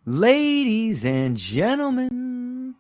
Ladies and gentlemen,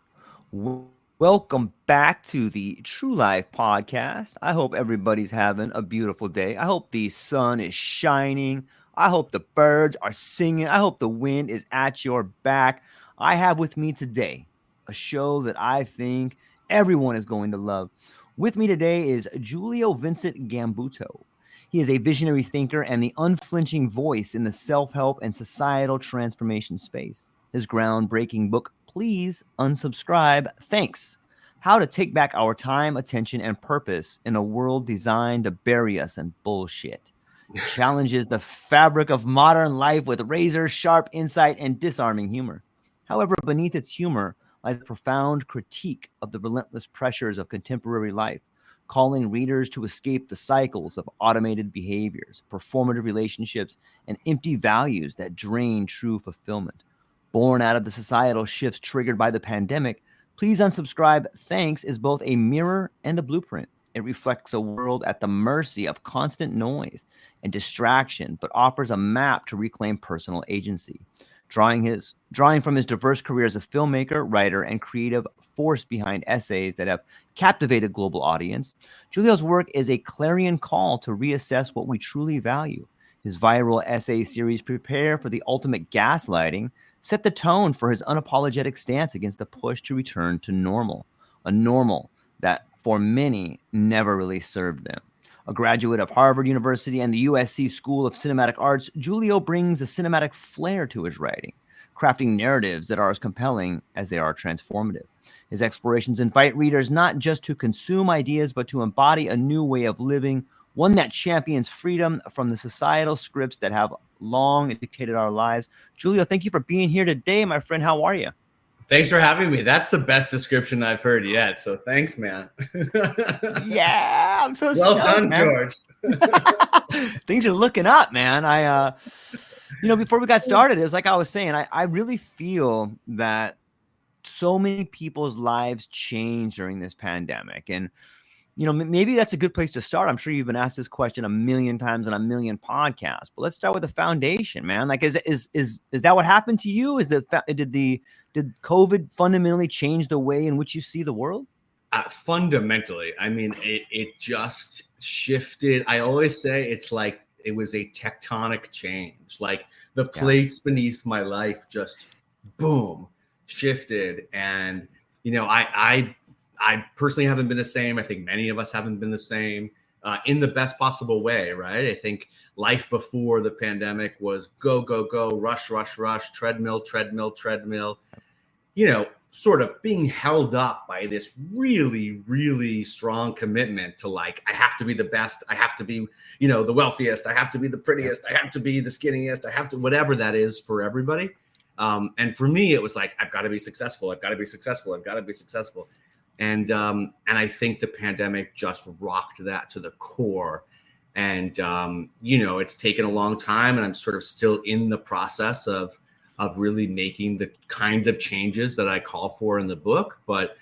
welcome back to the TrueLife podcast. I hope everybody's having a beautiful day. I hope the sun is shining. I hope the birds are singing. I hope the wind is at your back. I have with me today a show that I think everyone is going to love. With me today is Julio Vincent Gambuto. He is a visionary thinker and the unflinching voice in the self-help and societal transformation space. His groundbreaking book, Please Unsubscribe, Thanks, How to Take Back Our Time, Attention, and Purpose in a World Designed to Bury Us in Bullshit, challenges the fabric of modern life with razor-sharp insight and disarming humor. However, beneath its humor lies a profound critique of the relentless pressures of contemporary life, calling readers to escape the cycles of automated behaviors, performative relationships, and empty values that drain true fulfillment. Born out of the societal shifts triggered by the pandemic, Please Unsubscribe Thanks is both a mirror and a blueprint. It reflects a world at the mercy of constant noise and distraction, but offers a map to reclaim personal agency. Drawing from his diverse career as a filmmaker, writer, and creative force behind essays that have captivated global audience, Julio's work is a clarion call to reassess what we truly value. His viral essay series, Prepare for the Ultimate Gaslighting, set the tone for his unapologetic stance against the push to return to normal, a normal that for many never really served them. A graduate of Harvard University and the USC School of Cinematic Arts, Julio brings a cinematic flair to his writing, crafting narratives that are as compelling as they are transformative. His explorations invite readers not just to consume ideas, but to embody a new way of living, one that champions freedom from the societal scripts that have long dictated our lives. Julio, thank you for being here today, my friend. How are you? Thanks for having me. That's the best description I've heard yet. So thanks, man. Yeah, I'm so well stoked, done, man. George. Things are looking up, man. Before we got started, it was like I was saying, I really feel that so many people's lives changed during this pandemic. And, maybe that's a good place to start. I'm sure you've been asked this question a million times on a million podcasts, but let's start with the foundation, man. Like, is that what happened to you? Did COVID fundamentally change the way in which you see the world? Fundamentally, I mean, it just shifted. I always say it's like it was a tectonic change. Like the plates beneath my life just boom shifted, and I personally haven't been the same. I think many of us haven't been the same in the best possible way, right? I think life before the pandemic was go, go, go, rush, rush, rush, treadmill, treadmill, treadmill, sort of being held up by this really, really strong commitment to like, I have to be the best. I have to be, the wealthiest. I have to be the prettiest. I have to be the skinniest. I have to, whatever that is for everybody. And for me, it was like, I've got to be successful. I've got to be successful. I've got to be successful. And I think the pandemic just rocked that to the core. And, it's taken a long time, and I'm sort of still in the process of really making the kinds of changes that I call for in the book. But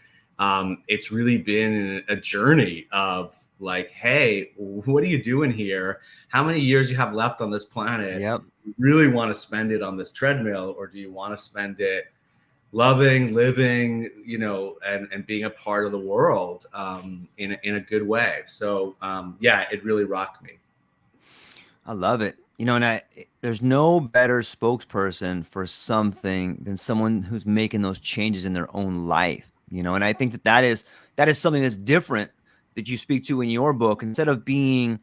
it's really been a journey of like, hey, what are you doing here? How many years you have left on this planet? Yep. You really want to spend it on this treadmill, or do you want to spend it loving, living, and being a part of the world in a good way? So, it really rocked me. I love it. There's no better spokesperson for something than someone who's making those changes in their own life, and I think that is something that's different that you speak to in your book. Instead of being,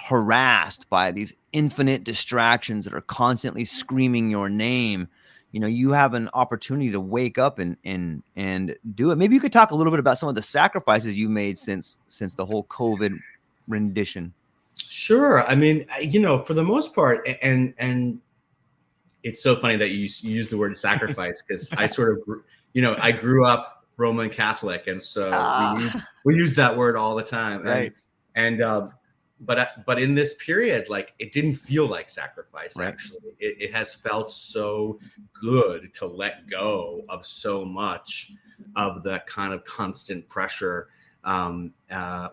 harassed by these infinite distractions that are constantly screaming your name, you have an opportunity to wake up and do it. Maybe you could talk a little bit about some of the sacrifices you made since the whole COVID rendition. Sure. I mean, for the most part, and it's so funny that you use the word sacrifice, because I sort of, I grew up Roman Catholic, and so we use that word all the time. Right. But in this period, like, it didn't feel like sacrifice. Right. Actually, it has felt so good to let go of so much of the kind of constant pressure,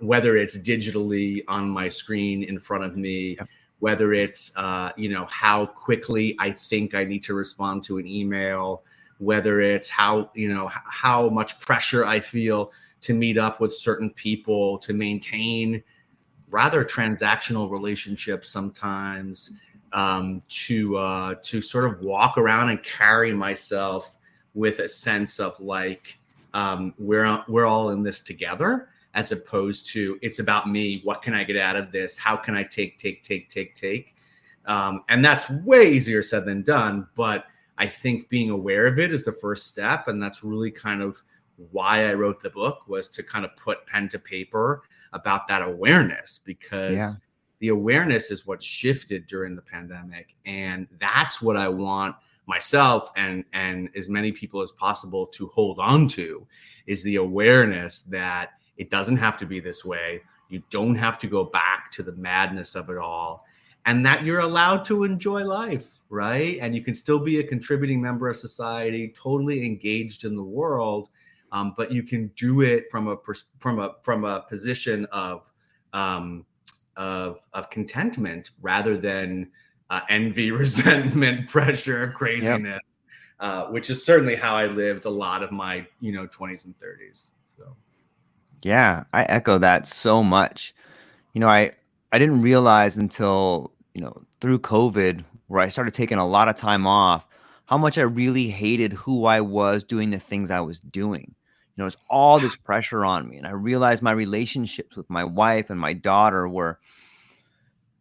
whether it's digitally on my screen in front of me, whether it's, how quickly I think I need to respond to an email, whether it's how much pressure I feel to meet up with certain people, to maintain rather transactional relationships sometimes, to sort of walk around and carry myself with a sense of like, we're all in this together, as opposed to it's about me. What can I get out of this? How can I take? And that's way easier said than done. But I think being aware of it is the first step. And that's really kind of why I wrote the book, was to kind of put pen to paper about that awareness, because the awareness is what shifted during the pandemic. And that's what I want myself and as many people as possible to hold on to, is the awareness that it doesn't have to be this way. You don't have to go back to the madness of it all, and that you're allowed to enjoy life, right? And you can still be a contributing member of society, totally engaged in the world, but you can do it from a position of contentment rather than envy, resentment, pressure, craziness, which is certainly how I lived a lot of my 20s and 30s. So Yeah, I echo that so much. I didn't realize until, through COVID, where I started taking a lot of time off, how much I really hated who I was doing the things I was doing. There's all this pressure on me. And I realized my relationships with my wife and my daughter were,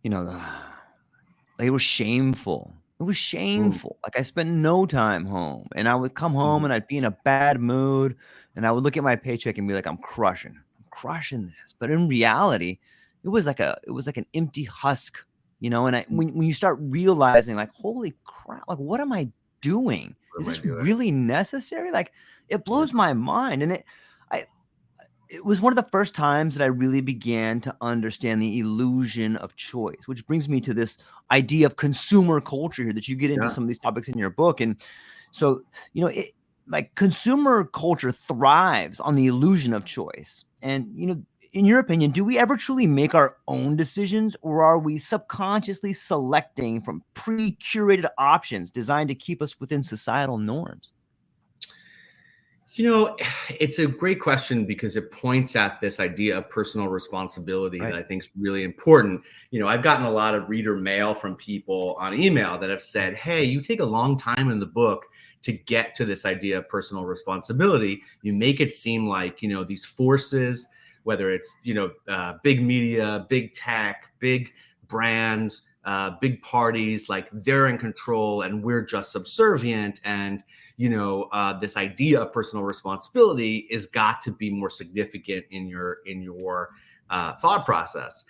they were shameful. It was shameful. Like, I spent no time home, and I would come home and I'd be in a bad mood, and I would look at my paycheck and be like, I'm crushing this. But in reality, it was like an empty husk, and when you start realizing, like, holy crap, like, what am I doing? Is this really necessary? Like, it blows my mind. And it was one of the first times that I really began to understand the illusion of choice, which brings me to this idea of consumer culture here, that you get into some of these topics in your book. And so, like, consumer culture thrives on the illusion of choice. And, in your opinion, do we ever truly make our own decisions, or are we subconsciously selecting from pre-curated options designed to keep us within societal norms? It's a great question, because it points at this idea of personal responsibility that I think is really important. I've gotten a lot of reader mail from people on email that have said, hey, you take a long time in the book to get to this idea of personal responsibility. You make it seem like, these forces, whether it's, big media, big tech, big brands, big parties, like they're in control and we're just subservient. And, this idea of personal responsibility is got to be more significant in your thought process.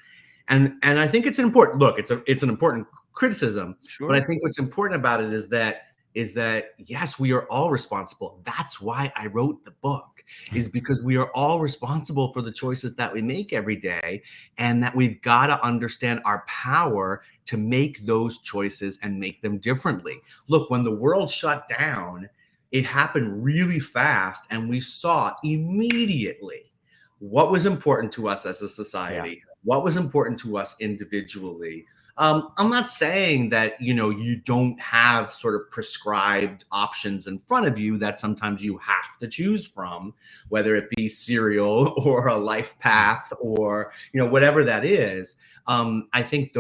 And I think it's an important look. It's an important criticism. Sure. But I think what's important about it is that yes, we are all responsible. That's why I wrote the book, is because we are all responsible for the choices that we make every day, and that we've got to understand our power to make those choices and make them differently. Look, when the world shut down, it happened really fast, and we saw immediately what was important to us as a society, what was important to us individually. I'm not saying that, you don't have sort of prescribed options in front of you that sometimes you have to choose from, whether it be cereal or a life path or, whatever that is. I think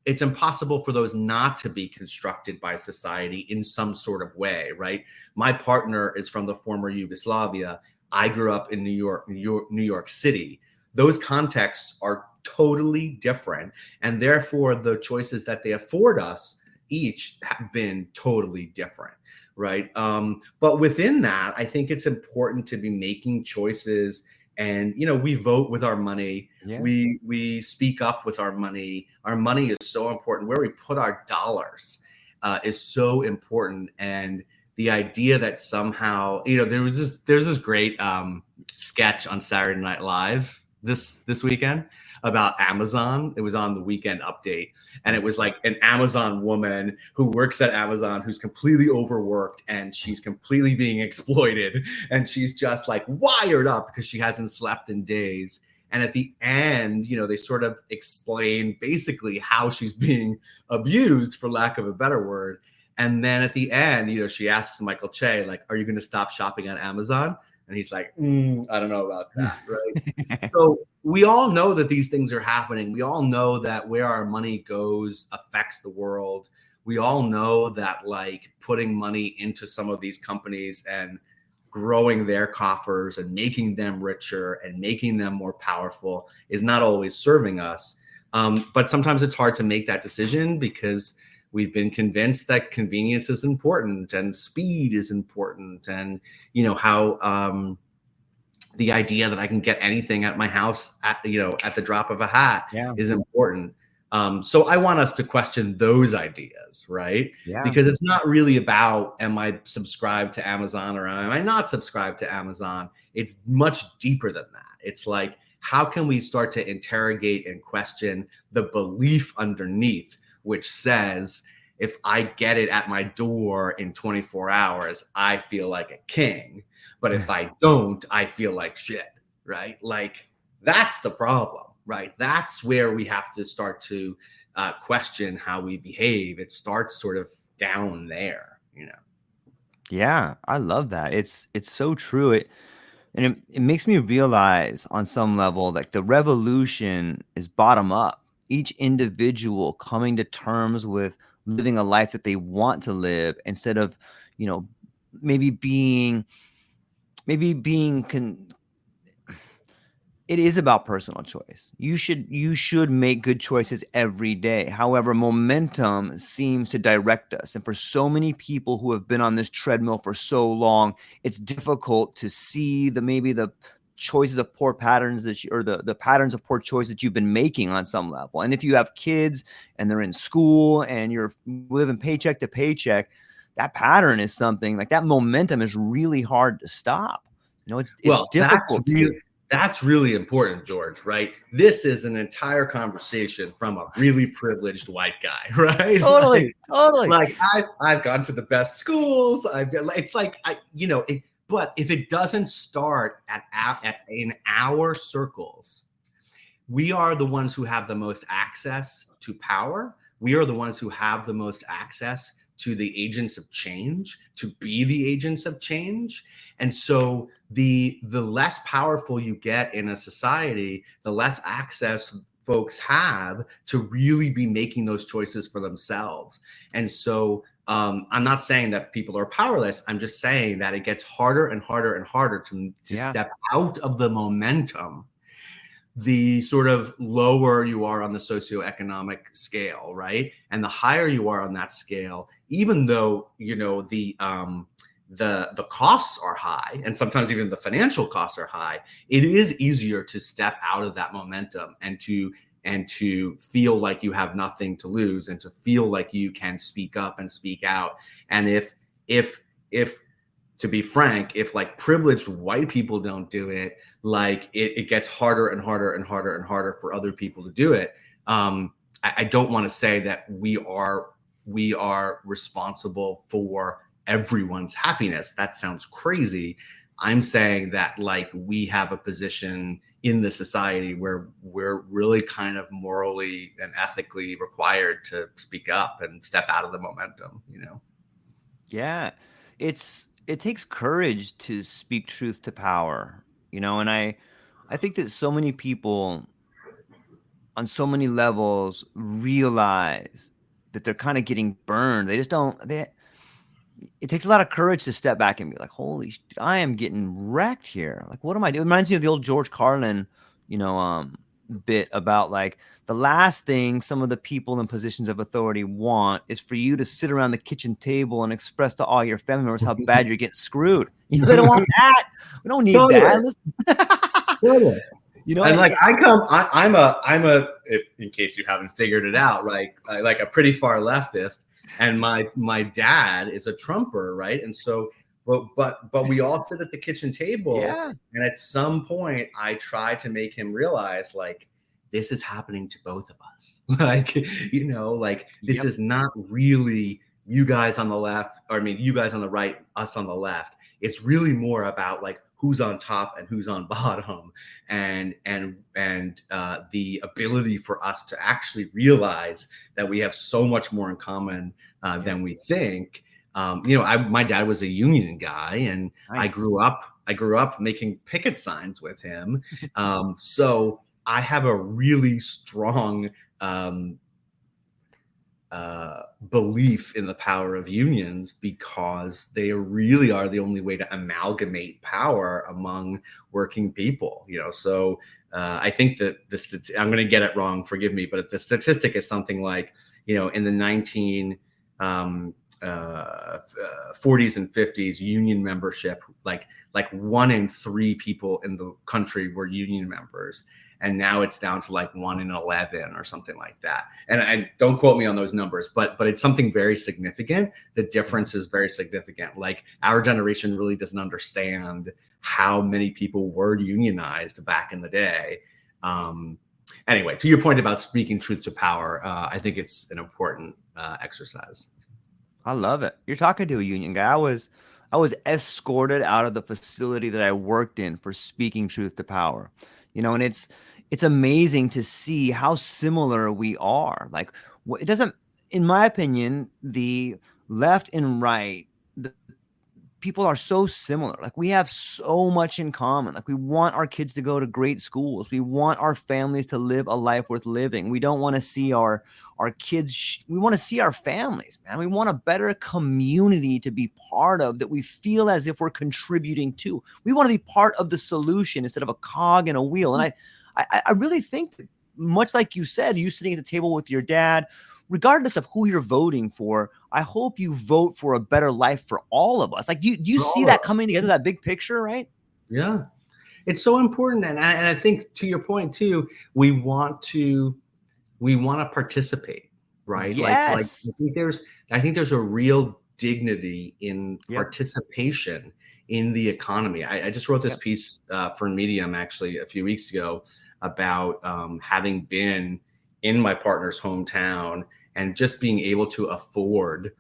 it's impossible for those not to be constructed by society in some sort of way, right? My partner is from the former Yugoslavia. I grew up in New York City. Those contexts are totally different, and therefore the choices that they afford us each have been totally different, right? But within that, I think it's important to be making choices. And we vote with our money. We speak up with our money. Our money is so important. Where we put our dollars is so important. And the idea that somehow, there's this great sketch on Saturday Night Live this weekend about Amazon. It was on the Weekend Update, and it was like an Amazon woman who works at Amazon who's completely overworked, and she's completely being exploited, and she's just like wired up because she hasn't slept in days. And at the end, they sort of explain basically how she's being abused, for lack of a better word. And then at the end, she asks Michael Che, like, are you going to stop shopping on Amazon? And he's like, I don't know about that, right? So we all know that these things are happening. We all know that where our money goes affects the world. We all know that, like, putting money into some of these companies and growing their coffers and making them richer and making them more powerful is not always serving us. But sometimes it's hard to make that decision because we've been convinced that convenience is important and speed is important, and how the idea that I can get anything at my house at the drop of a hat is important. So I want us to question those ideas, right? Yeah. Because it's not really about, am I subscribed to Amazon or am I not subscribed to Amazon? It's much deeper than that. It's like, how can we start to interrogate and question the belief underneath, which says, if I get it at my door in 24 hours, I feel like a king. But if I don't, I feel like shit, right? Like, that's the problem, right? That's where we have to start to question how we behave. It starts sort of down there, Yeah, I love that. It's so true. It makes me realize on some level that the revolution is bottom up. Each individual coming to terms with living a life that they want to live, instead of, maybe being it is about personal choice. You should make good choices every day. However, momentum seems to direct us. And for so many people who have been on this treadmill for so long, it's difficult to see the choices of poor patterns or the patterns of poor choice that you've been making on some level. And if you have kids and they're in school and you're living paycheck to paycheck, that pattern is something like that. Momentum is really hard to stop. It's difficult to do. That's really important, George, right? This is an entire conversation from a really privileged white guy, right? Totally. Like, I've gone to the best schools. But if it doesn't start in our circles, we are the ones who have the most access to power. We are the ones who have the most access to the agents of change, to be the agents of change. And so the less powerful you get in a society, the less access folks have to really be making those choices for themselves. And so I'm not saying that people are powerless. I'm just saying that it gets harder and harder and harder to step out of the momentum, the sort of lower you are on the socioeconomic scale, right? And the higher you are on that scale, even though, the costs are high, and sometimes even the financial costs are high, it is easier to step out of that momentum and to feel like you have nothing to lose, and to feel like you can speak up and speak out. And if to be frank, if like privileged white people don't do it, like it gets harder and harder and harder and harder for other people to do it. I don't want to say that we are responsible for everyone's happiness. That sounds crazy. I'm saying that, like, we have a position in the society where we're really kind of morally and ethically required to speak up and step out of the momentum, Yeah. It takes courage to speak truth to power, and I think that so many people on so many levels realize that they're kind of getting burned. They just don't, it takes a lot of courage to step back and be like, holy, I am getting wrecked here. Like, what am I doing? It reminds me of the old George Carlin, bit about, like, the last thing some of the people in positions of authority want is for you to sit around the kitchen table and express to all your family members how bad you're getting screwed. They don't want that. We don't need that. And like, I'm a, if, in case you haven't figured it out, right? Like a pretty far leftist, and my dad is a Trumper, right? And so, but we all sit at the kitchen table, and at some point, I try to make him realize, like, this is happening to both of us. Like, this is not really you guys on the left, or I mean, you guys on the right, us on the left. It's really more about, like, who's on top and who's on bottom, and the ability for us to actually realize that we have so much more in common than we think. My dad was a union guy, and Nice. I grew up making picket signs with him. So I have a really strong belief in the power of unions, because they really are the only way to amalgamate power among working people. So I think that I'm going to get it wrong, forgive me, but the statistic is something like, in the 40s and 50s, union membership, like 1 in 3 people in the country were union members. And now it's down to like 1 in 11 or something like that. And I don't quote me on those numbers, but it's something very significant. The difference is very significant. Like, our generation really doesn't understand how many people were unionized back in the day. Anyway, to your point about speaking truth to power, I think it's an important exercise. I love it. You're talking to a union guy. I was escorted out of the facility that I worked in for speaking truth to power. And it's amazing to see how similar we are. Like, it doesn't, in my opinion, the left and right, the people are so similar. Like, we have so much in common. Like, we want our kids to go to great schools. We want our families to live a life worth living. We don't want to see our kids. We want to see our families, man. We want a better community to be part of, that we feel as if we're contributing to. We want to be part of the solution instead of a cog in a wheel. And I really think that, much like you said, you sitting at the table with your dad, regardless of who you're voting for, I hope you vote for a better life for all of us. Like, do you see that coming together, that big picture, right? Yeah, it's so important. And I think, to your point too, we want to participate, right? Yes. Like, I think there's a real dignity in participation in the economy. I just wrote this piece for Medium actually a few weeks ago about having been in my partner's hometown and just being able to afford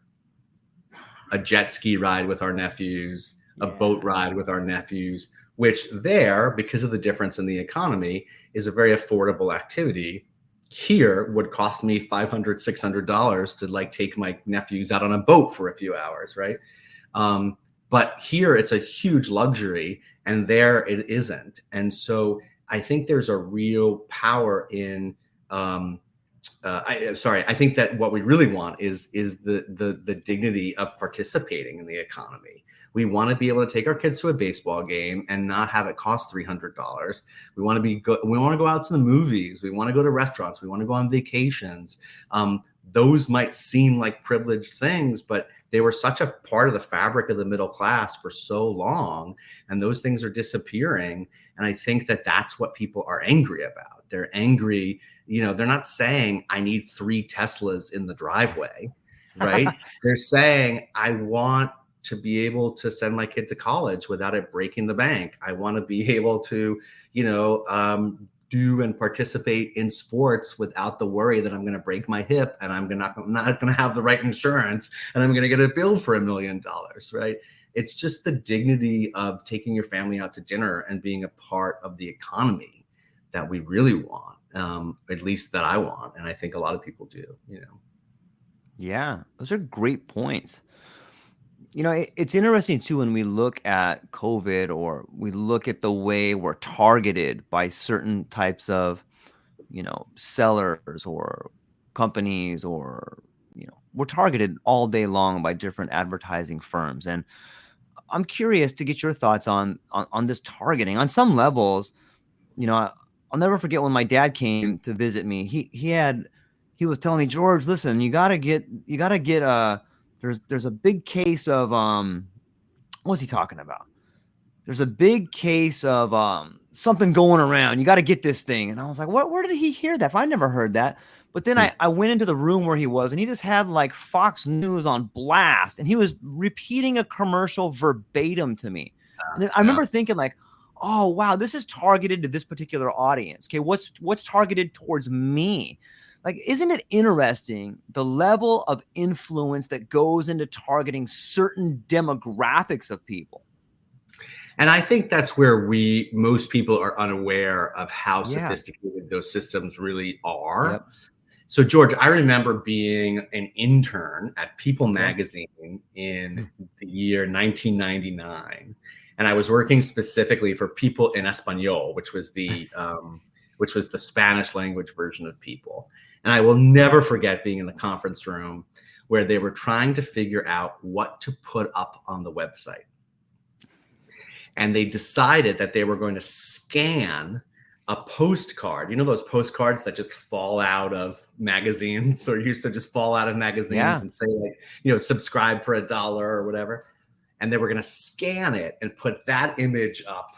a jet ski ride with our nephews, a boat ride with our nephews, which there, because of the difference in the economy, is a very affordable activity. Here would cost me $500, $600 to like take my nephews out on a boat for a few hours, right? But here it's a huge luxury, and there it isn't. And so I think there's a real power in I think that what we really want is the dignity of participating in the economy. We want to be able to take our kids to a baseball game and not have it cost $300. We want to go out to the movies. We want to go to restaurants. We want to go on vacations. Those might seem like privileged things, but they were such a part of the fabric of the middle class for so long, and those things are disappearing. And I think that that's what people are angry about. They're angry. They're not saying I need 3 Teslas in the driveway, right? They're saying I want to be able to send my kid to college without it breaking the bank. I want to be able to, do and participate in sports without the worry that I'm going to break my hip and I'm not going to have the right insurance and I'm going to get a bill for $1 million, right? It's just the dignity of taking your family out to dinner and being a part of the economy that we really want, at least that I want. And I think a lot of people do, Yeah, those are great points. It's interesting too when we look at COVID, or we look at the way we're targeted by certain types of, sellers or companies, or, we're targeted all day long by different advertising firms. And I'm curious to get your thoughts on this targeting. On some levels, I'll never forget when my dad came to visit me. He was telling me, George, listen, you gotta get there's a big case of what was he talking about? There's a big case of something going around. You got to get this thing. And I was like, what? Where did he hear that? I never heard that. But then I went into the room where he was, and he just had like Fox News on blast, and he was repeating a commercial verbatim to me. And I remember thinking like, oh wow, this is targeted to this particular audience. Okay, what's targeted towards me? Like, isn't it interesting the level of influence that goes into targeting certain demographics of people? And I think that's where most people are unaware of how Yeah. sophisticated those systems really are. Yep. So, George, I remember being an intern at People Okay. magazine in the year 1999, and I was working specifically for People in Espanol, which was the Spanish language version of People. And I will never forget being in the conference room where they were trying to figure out what to put up on the website. And they decided that they were going to scan a postcard. You know those postcards that just fall out of magazines, or used to just fall out of magazines Yeah. and say, like, subscribe for $1 or whatever. And they were going to scan it and put that image up,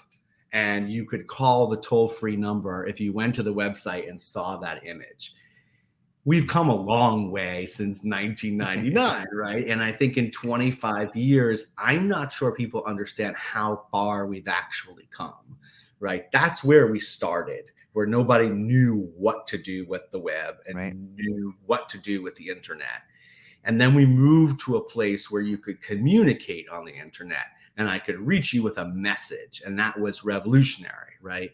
and you could call the toll-free number if you went to the website and saw that image. We've come a long way since 1999, right? And I think in 25 years, I'm not sure people understand how far we've actually come, right? That's where we started, where nobody knew what to do with the web and Right. knew what to do with the internet. And then we moved to a place where you could communicate on the internet and I could reach you with a message. And that was revolutionary, right?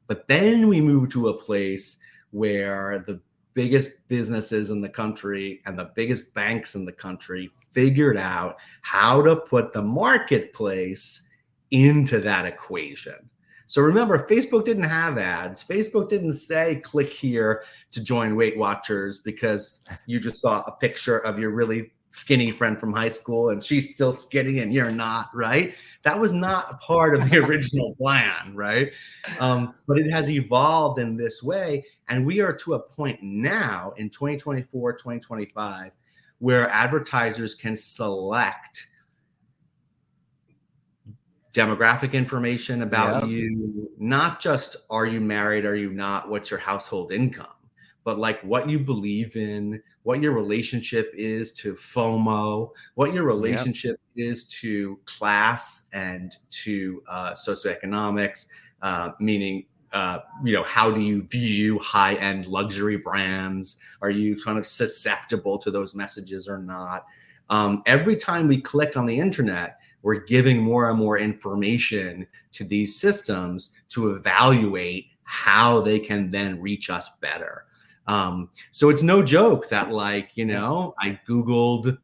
But then we moved to a place where the biggest businesses in the country and the biggest banks in the country figured out how to put the marketplace into that equation. So remember, Facebook didn't have ads. Facebook didn't say, click here to join Weight Watchers because you just saw a picture of your really skinny friend from high school and she's still skinny and you're not, right? That was not a part of the original plan, right? But it has evolved in this way. And we are to a point now in 2024, 2025, where advertisers can select demographic information about you, not just are you married, are you not, what's your household income, but like what you believe in, what your relationship is to FOMO, what your relationship is to class and to socioeconomics, meaning, how do you view high-end luxury brands? Are you kind of susceptible to those messages or not? Every time we click on the internet, we're giving more and more information to these systems to evaluate how they can then reach us better. So it's no joke that, like, I Googled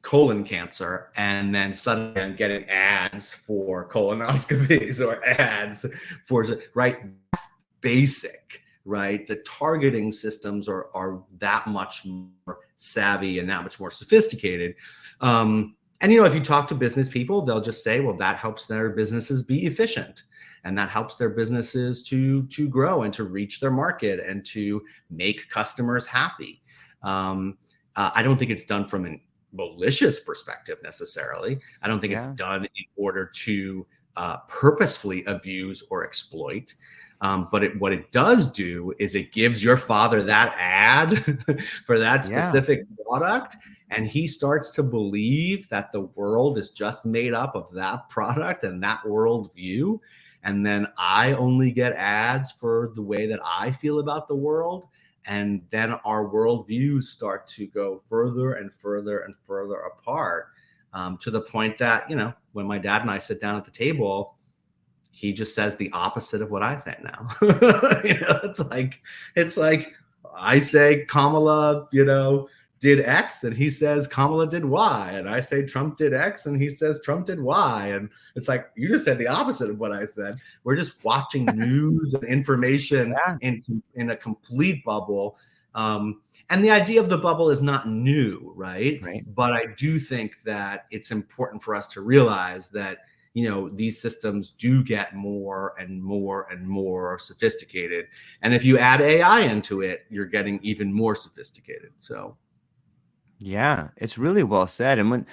colon cancer, and then suddenly I'm getting ads for colonoscopies or ads for, right? That's basic, right? The targeting systems are that much more savvy and that much more sophisticated. And, if you talk to business people, they'll just say, well, that helps their businesses be efficient. And that helps their businesses to grow and to reach their market and to make customers happy. I don't think it's done from an malicious perspective necessarily. I don't think it's done in order to purposefully abuse or exploit. But what it does do is it gives your father that ad for that specific product, and he starts to believe that the world is just made up of that product and that worldview. And then I only get ads for the way that I feel about the world. And then our worldviews start to go further and further and further apart, to the point that, when my dad and I sit down at the table, he just says the opposite of what I say now. It's like I say Kamala, did X, and he says Kamala did Y, and I say Trump did X, and he says Trump did Y, and it's like, you just said the opposite of what I said. We're just watching news and information in a complete bubble. And the idea of the bubble is not new, right? But I do think that it's important for us to realize that, these systems do get more and more and more sophisticated. And if you add AI into it, you're getting even more sophisticated. So. Yeah, it's really well said. And when,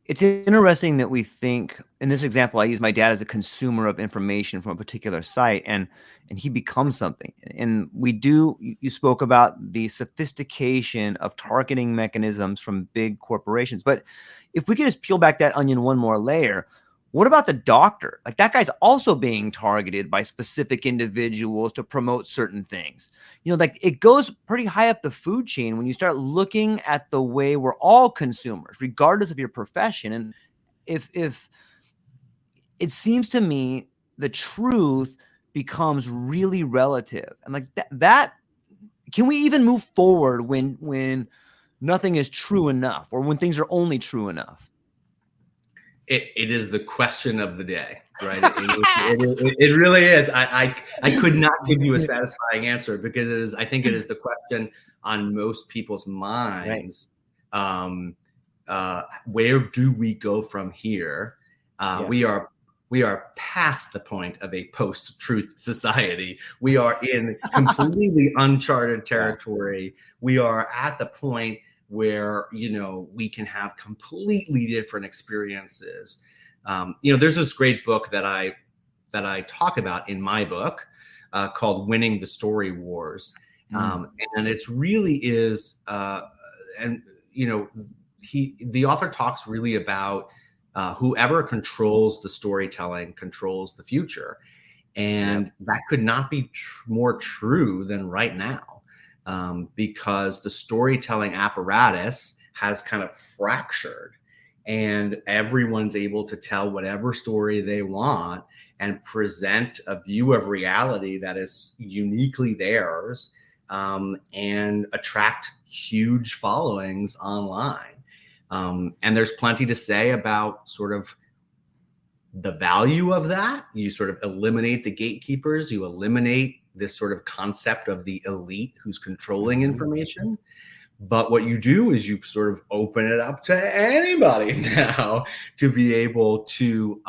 it's interesting that we think, in this example, I use my dad as a consumer of information from a particular site, and he becomes something. And you spoke about the sophistication of targeting mechanisms from big corporations. But if we could just peel back that onion one more layer, What about the doctor? Like that guy's also being targeted by specific individuals to promote certain things. Like it goes pretty high up the food chain when you start looking at the way we're all consumers, regardless of your profession. And if it seems to me the truth becomes really relative. And like that can we even move forward when nothing is true enough or when things are only true enough? It is the question of the day, right? It really is. I could not give you a satisfying answer because I think it is the question on most people's minds. Right. Where do we go from here? Yes. We are past the point of a post-truth society. We are in completely uncharted territory. We are at the point where we can have completely different experiences. There's this great book that I talk about in my book called "Winning the Story Wars," and it really is. The author talks really about whoever controls the storytelling controls the future, and that could not be more true than right now. Because the storytelling apparatus has kind of fractured and everyone's able to tell whatever story they want and present a view of reality that is uniquely theirs, and attract huge followings online. And there's plenty to say about sort of the value of that. You sort of eliminate the gatekeepers, you eliminate this sort of concept of the elite who's controlling information. But what you do is you sort of open it up to anybody now to be able to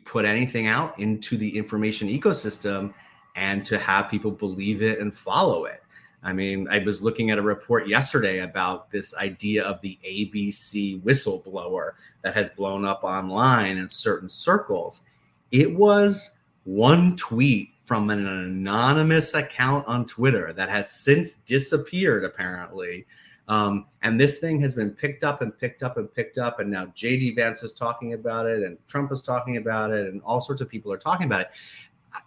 put anything out into the information ecosystem and to have people believe it and follow it. I mean, I was looking at a report yesterday about this idea of the ABC whistleblower that has blown up online in certain circles. It was one tweet from an anonymous account on Twitter that has since disappeared, apparently. And this thing has been picked up and picked up and picked up. And now JD Vance is talking about it and Trump is talking about it and all sorts of people are talking about it.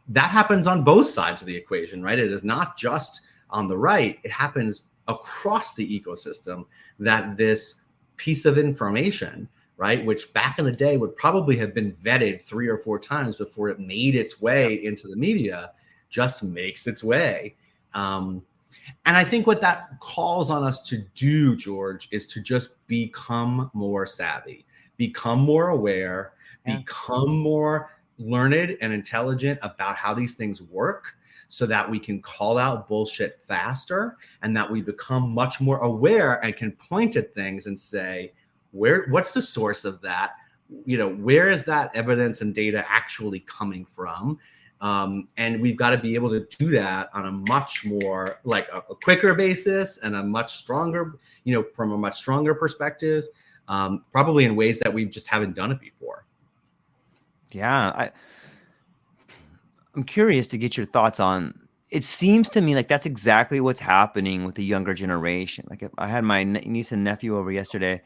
That happens on both sides of the equation, right? It is not just on the right. It happens across the ecosystem that this piece of information, right, which back in the day would probably have been vetted 3 or 4 times before it made its way into the media, just makes its way. And I think what that calls on us to do, George, is to just become more savvy, become more aware, become more learned and intelligent about how these things work, so that we can call out bullshit faster and that we become much more aware and can point at things and say, what's the source of that? Where is that evidence and data actually coming from? And we've got to be able to do that on a much more like a quicker basis and a much stronger, from a much stronger perspective, probably in ways that we just haven't done it before. Yeah. I'm curious to get your thoughts on, it seems to me like that's exactly what's happening with the younger generation. Like I had my niece and nephew over yesterday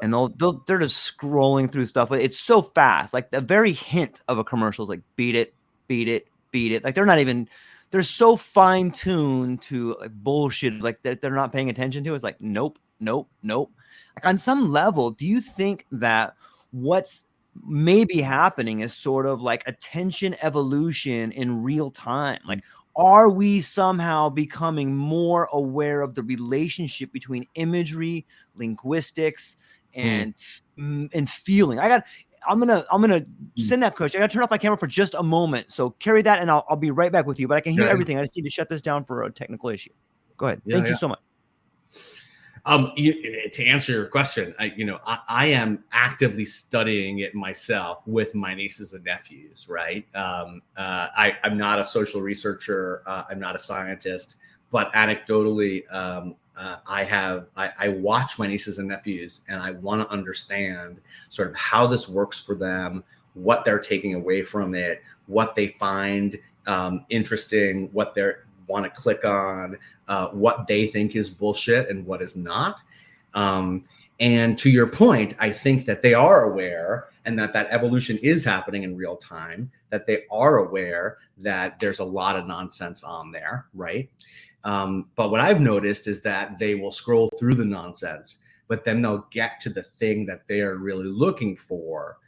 and they're just scrolling through stuff, but it's so fast. Like the very hint of a commercial is like, beat it, beat it, beat it. Like they're so fine tuned to like bullshit. Like they're not paying attention to. It's like, nope, nope, nope. Like on some level, do you think that what's maybe happening is sort of like attention evolution in real time? Like, are we somehow becoming more aware of the relationship between imagery, linguistics, and feeling? I'm gonna send that question. I gotta turn off my camera for just a moment. So carry that, and I'll be right back with you. But I can hear everything. I just need to shut this down for a technical issue. Go ahead. Thank you so much. To answer your question, I am actively studying it myself with my nieces and nephews, right? I'm not a social researcher. I'm not a scientist, but anecdotally, I watch my nieces and nephews and I want to understand sort of how this works for them, what they're taking away from it, what they find interesting, what they want to click on, what they think is bullshit and what is not. And to your point, I think that they are aware, and that evolution is happening in real time, that they are aware that there's a lot of nonsense on there, right? But what I've noticed is that they will scroll through the nonsense, but then they'll get to the thing that they are really looking for.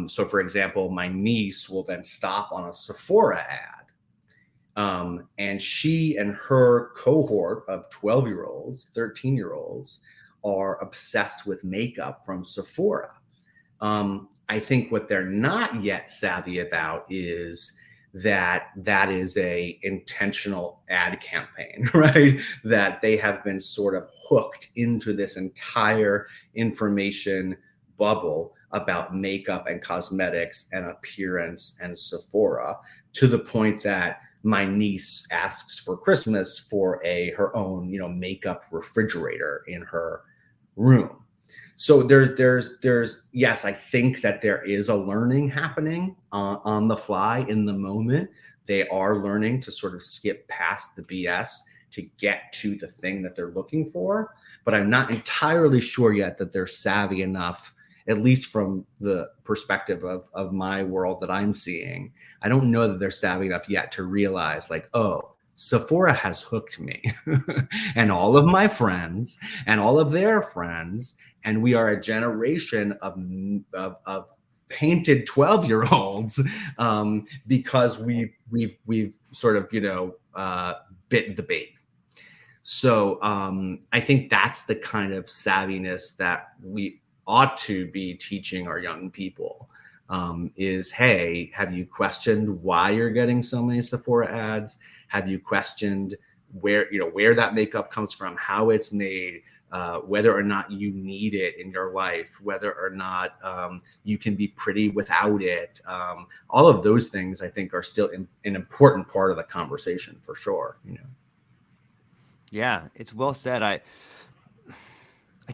So for example, my niece will then stop on a Sephora ad. And she and her cohort of 12-year-olds, 13-year-olds are obsessed with makeup from Sephora. I think what they're not yet savvy about is that is a intentional ad campaign, right? That they have been sort of hooked into this entire information bubble about makeup and cosmetics and appearance and Sephora, to the point that my niece asks for Christmas for her own, makeup refrigerator in her room. So there's yes, I think that there is a learning happening on the fly in the moment. They are learning to sort of skip past the BS to get to the thing that they're looking for. But I'm not entirely sure yet that they're savvy enough, at least from the perspective of my world that I'm seeing. I don't know that they're savvy enough yet to realize, like, oh, Sephora has hooked me and all of my friends and all of their friends. And we are a generation of painted 12-year-olds because we've sort of, bit the bait. So I think that's the kind of savviness that we ought to be teaching our young people. Is, hey, have you questioned why you're getting so many Sephora ads? Have you questioned where that makeup comes from, how it's made, whether or not you need it in your life, whether or not you can be pretty without it? All of those things, I think, are still an important part of the conversation, for sure. Yeah, it's well said. I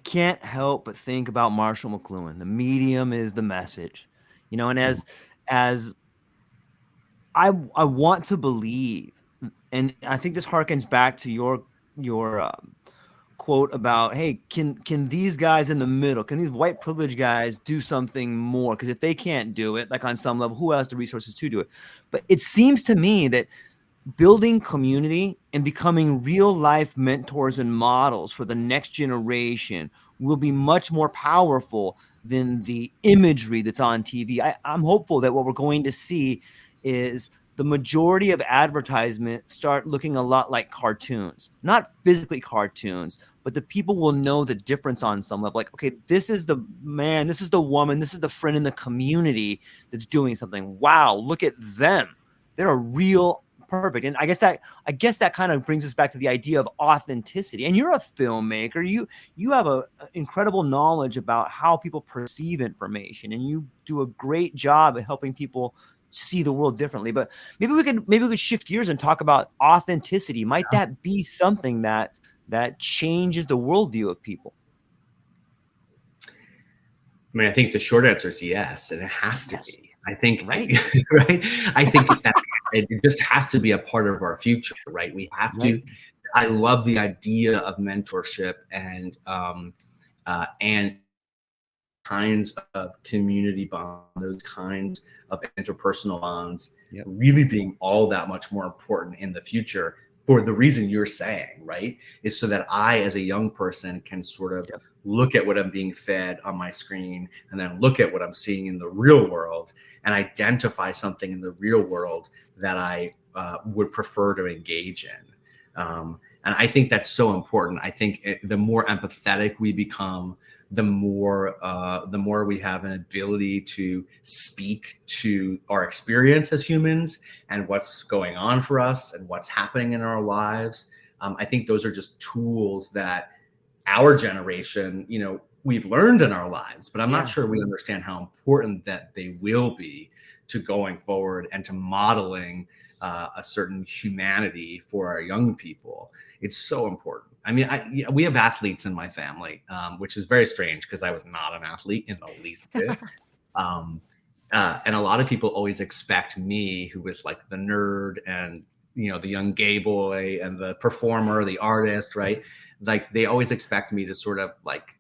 can't help but think about Marshall McLuhan. The medium is the message, and as I want to believe, and I think this harkens back to your quote about, hey, can these guys in the middle, can these white privileged guys do something more? Because if they can't do it, like on some level, who has the resources to do it? But it seems to me that building community and becoming real life mentors and models for the next generation will be much more powerful than the imagery that's on TV. I'm hopeful that what we're going to see is the majority of advertisement start looking a lot like cartoons, not physically cartoons, but the people will know the difference on some level. Like, okay, this is the man, this is the woman, this is the friend in the community that's doing something. Wow, look at them. They're a real perfect. And I guess that kind of brings us back to the idea of authenticity. And you're a filmmaker. You have a incredible knowledge about how people perceive information, and you do a great job at helping people see the world differently. But maybe we could shift gears and talk about authenticity. Might that be something that changes the worldview of people? I mean, I think the short answer is yes, and it has to be. I think, right. Right? I think that it just has to be a part of our future, right? We have to. I love the idea of mentorship and kinds of community bonds, those kinds of interpersonal bonds, really being all that much more important in the future, for the reason you're saying, right? Is so that I, as a young person, can sort of look at what I'm being fed on my screen, and then look at what I'm seeing in the real world, and identify something in the real world that I would prefer to engage in. And I think that's so important. I think the more empathetic we become, the more we have an ability to speak to our experience as humans and what's going on for us and what's happening in our lives. I think those are just tools that our generation, we've learned in our lives, but I'm not sure we understand how important that they will be to going forward and to modeling a certain humanity for our young people. It's so important. I mean, we have athletes in my family, which is very strange because I was not an athlete in the least bit. And a lot of people always expect me, who was like the nerd and, the young gay boy and the performer, the artist, right? Like they always expect me to sort of like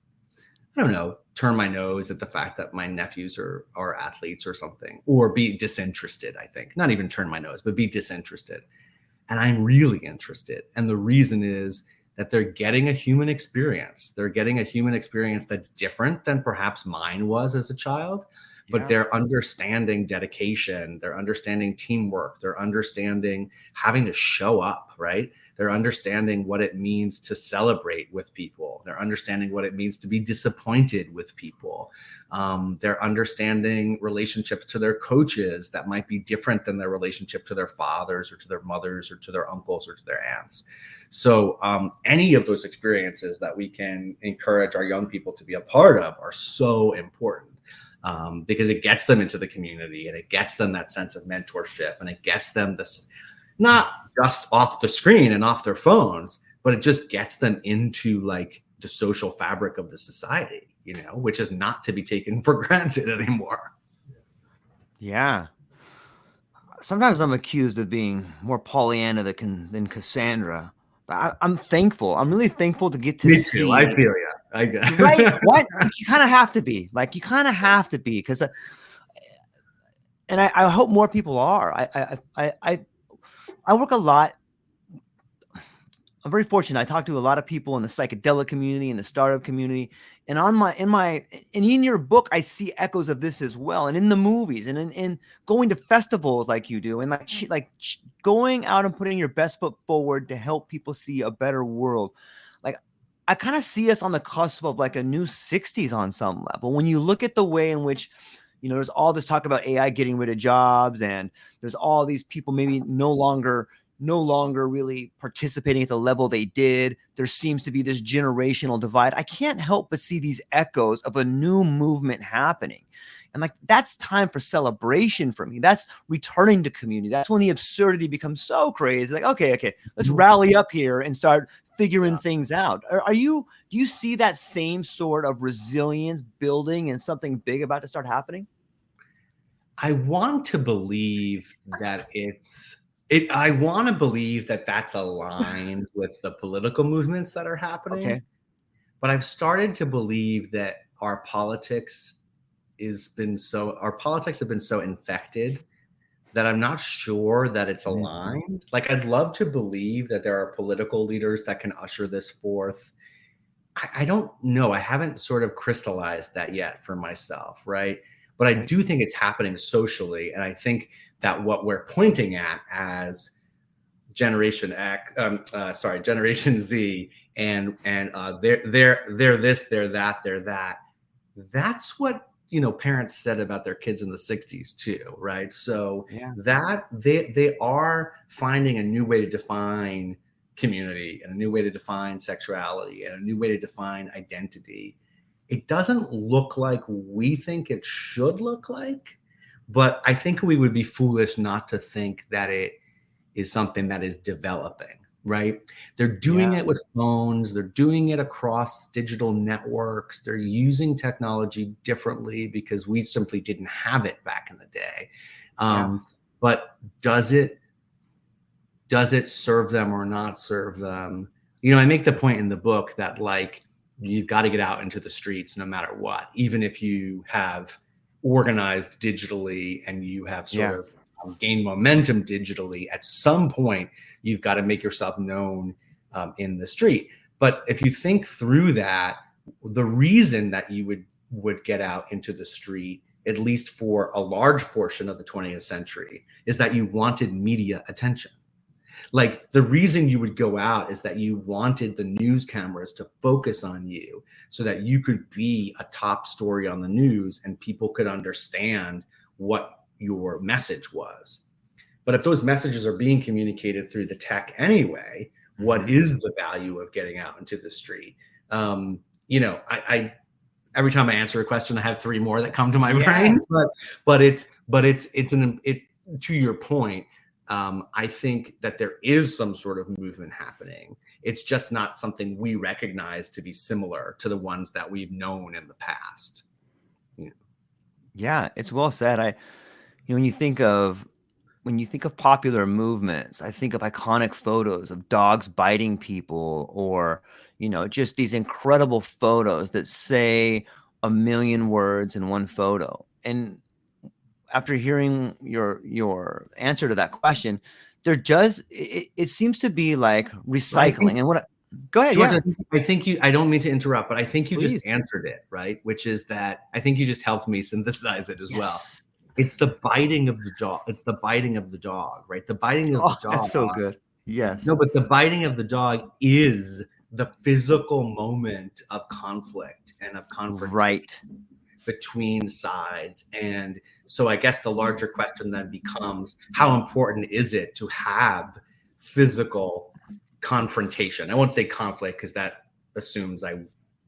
I don't know, turn my nose at the fact that my nephews are athletes or something, or be disinterested. I think not even turn my nose, but be disinterested. And I'm really interested. And the reason is that they're getting a human experience. They're getting a human experience that's different than perhaps mine was as a child, but they're understanding dedication. They're understanding teamwork. They're understanding having to show up, right? They're understanding what it means to celebrate with people. They're understanding what it means to be disappointed with people. They're understanding relationships to their coaches that might be different than their relationship to their fathers or to their mothers or to their uncles or to their aunts. So any of those experiences that we can encourage our young people to be a part of are so important. Because it gets them into the community and it gets them that sense of mentorship, and it gets them this, not just off the screen and off their phones, but it just gets them into like the social fabric of the society, you know, which is not to be taken for granted anymore. Yeah. Sometimes I'm accused of being more Pollyanna than Cassandra. But I'm thankful. I'm really thankful to get to Me see. too. I feel you. I guess. Right? What? You kind of have to be. Like, you kind of have to be, because, and I hope more people are. I work a lot. I'm very fortunate. I talk to a lot of people in the psychedelic community, in the startup community, and in your book, I see echoes of this as well. And in the movies, and in going to festivals like you do, and going out and putting your best foot forward to help people see a better world. Like, I kind of see us on the cusp of like a new 60s on some level. When you look at the way in which, there's all this talk about AI getting rid of jobs, and there's all these people maybe no longer really participating at the level they did. There seems to be this generational divide. I can't help but see these echoes of a new movement happening. And like, that's time for celebration for me. That's returning to community. That's when the absurdity becomes so crazy. Like, okay, let's rally up here and start figuring things out. Do you see that same sort of resilience building and something big about to start happening? I want to believe that I want to believe that that's aligned with the political movements that are happening. Okay. But I've started to believe that our politics have been so infected that I'm not sure that it's aligned. Like, I'd love to believe that there are political leaders that can usher this forth. I don't know. I haven't sort of crystallized that yet for myself, right? But I do think it's happening socially, and I think that what we're pointing at as Generation Z, and they're this, they're that. That's what parents said about their kids in the 60s too, right? So that they are finding a new way to define community, and a new way to define sexuality, and a new way to define identity. It doesn't look like we think it should look like, but I think we would be foolish not to think that it is something that is developing, right? They're doing it with phones. They're doing it across digital networks. They're using technology differently because we simply didn't have it back in the day. But does it serve them or not serve them? I make the point in the book that, like, you've got to get out into the streets no matter what, even if you have organized digitally and you have sort of gained momentum digitally. At some point, you've got to make yourself known in the street. But if you think through that, the reason that you would get out into the street, at least for a large portion of the 20th century, is that you wanted media attention. Like, the reason you would go out is that you wanted the news cameras to focus on you so that you could be a top story on the news and people could understand what your message was. But if those messages are being communicated through the tech anyway, what is the value of getting out into the street? I every time I answer a question, I have three more that come to my brain. But it's to your point. I think that there is some sort of movement happening. It's just not something we recognize to be similar to the ones that we've known in the past. Yeah, it's well said. When you think of popular movements, I think of iconic photos of dogs biting people, or just these incredible photos that say a million words in one photo. And after hearing your answer to that question, it seems to be like Well, I think, recycling. And go ahead. George, Yeah, I don't mean to interrupt, but I think you just please. answered it, right? Which is that I think you just helped me synthesize it as well. Yes. It's the biting of the dog. It's the biting of the dog, right? The biting of the Oh, dog. that's so good. Yes. No, but the biting of the dog is the physical moment of conflict and of confrontation Right. between sides. And so I guess the larger question then becomes, how important is it to have physical confrontation? I won't say conflict because that assumes I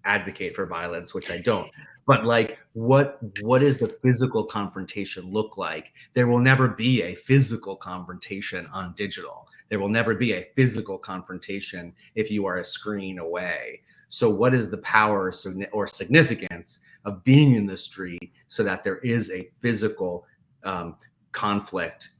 advocate for violence, which I don't. But like, what does the physical confrontation look like? There will never be a physical confrontation on digital. There will never be a physical confrontation if you are a screen away. So what is the power or significance of being in the street so that there is a physical conflict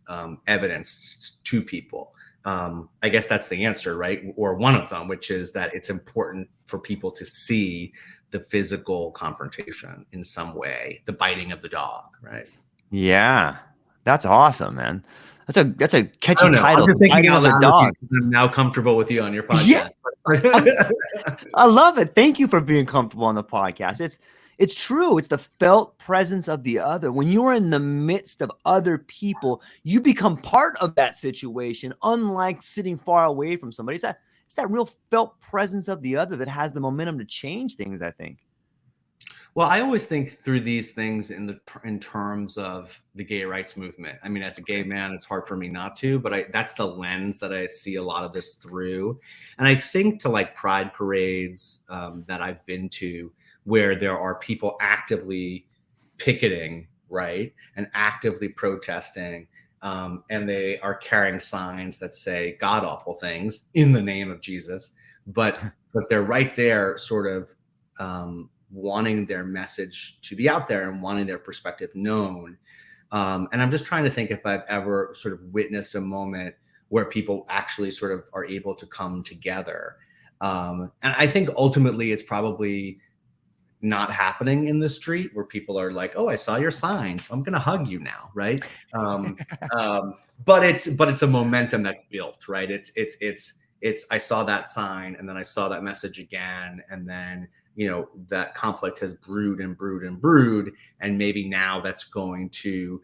evidence to people? I guess that's the answer, right? Or one of them, which is that it's important for people to see the physical confrontation in some way, the biting of the dog, right? Yeah. That's awesome, man. That's a I catchy don't know. I'm title, just The thinking Biting out of the loud with you Dog. because I'm now comfortable with you on your Yeah. podcast. I love it. Thank you for being comfortable on the podcast. It's true. It's the felt presence of the other. When you're in the midst of other people, you become part of that situation, unlike sitting far away from somebody. It's that real felt presence of the other that has the momentum to change things, I think. Well, I always think through these things in terms of the gay rights movement. I mean, as a gay man, it's hard for me not to, but that's the lens that I see a lot of this through. And I think to like pride parades that I've been to, where there are people actively picketing, right, and actively protesting, and they are carrying signs that say god awful things in the name of Jesus, but they're right there, sort of. Wanting their message to be out there and wanting their perspective known. And I'm just trying to think if I've ever sort of witnessed a moment where people actually sort of are able to come together. And I think ultimately it's probably not happening in the street where people are like, oh, I saw your signs, I'm going to hug you now. Right. But it's a momentum that's built, right? It's, I saw that sign and then I saw that message again. And then, that conflict has brewed and brewed and brewed. And maybe now that's going to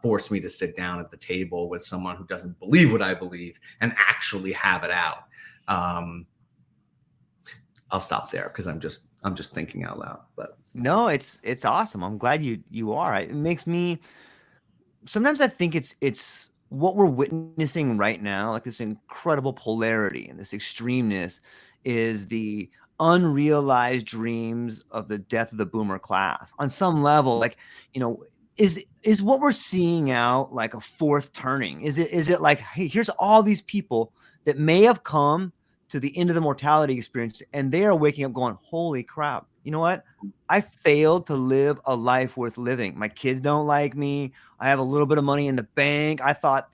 force me to sit down at the table with someone who doesn't believe what I believe and actually have it out. I'll stop there because I'm just thinking out loud. But No, it's awesome. I'm glad you are. It makes me sometimes I think it's what we're witnessing right now, like this incredible polarity and this extremeness, is the unrealized dreams of the death of the boomer class. On some level, like, is what we're seeing out like a fourth turning? Is it like, hey, here's all these people that may have come to the end of the mortality experience and they are waking up going, holy crap, you know what? I failed to live a life worth living. My kids don't like me. I have a little bit of money in the bank. I thought,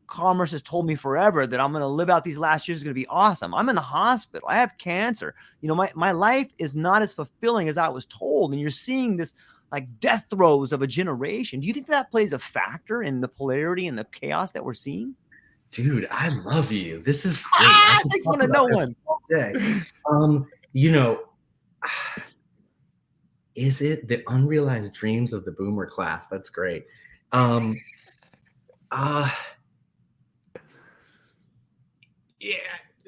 commerce has told me forever that I'm going to live out these last years is going to be awesome. I'm in the hospital. I have cancer. My life is not as fulfilling as I was told. And you're seeing this like death throes of a generation. Do you think that plays a factor in the polarity and the chaos that we're seeing? Dude, I love you. This is great. I It could takes talk one to about know this one. all day. Is it the unrealized dreams of the boomer class? That's great. Yeah,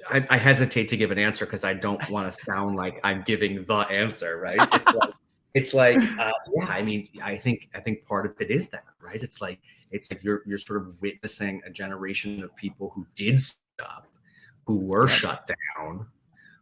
I hesitate to give an answer because I don't want to sound like I'm giving the answer, right? Yeah. I mean, I think part of it is that, right? It's like you're sort of witnessing a generation of people who did stuff, who were shut down,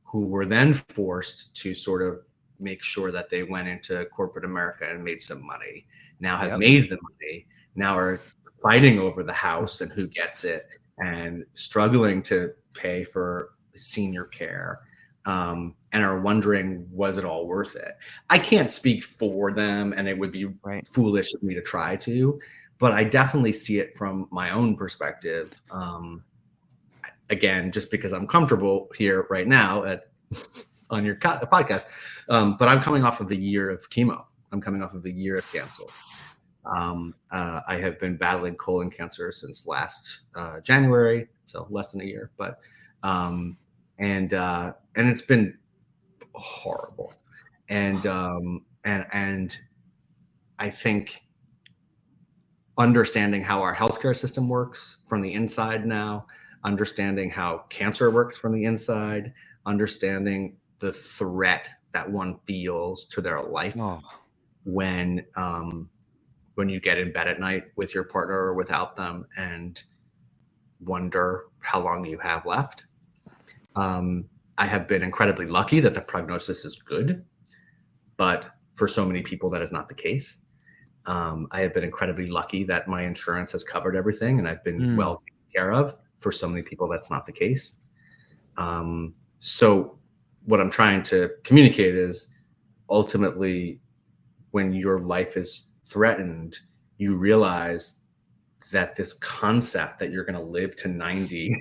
who were then forced to sort of make sure that they went into corporate America and made some money. Now have made the money. Now are fighting over the house and who gets it, and struggling to pay for senior care, and are wondering, was it all worth it? I can't speak for them, and it would be foolish of me to try to, but I definitely see it from my own perspective. Again, just because I'm comfortable here right now at on your podcast. But I'm coming off of a year of chemo. I'm coming off of a year of cancer. I have been battling colon cancer since last January, so less than a year. But and it's been horrible. And I think understanding how our healthcare system works from the inside now, understanding how cancer works from the inside, understanding the threat that one feels to their life when you get in bed at night with your partner or without them and wonder how long you have left. I have been incredibly lucky that the prognosis is good, but for so many people, that is not the case. I have been incredibly lucky that my insurance has covered everything and I've been well taken care of. For so many people, that's not the case. So what I'm trying to communicate is ultimately when your life is threatened, you realize that this concept that you're going to live to 90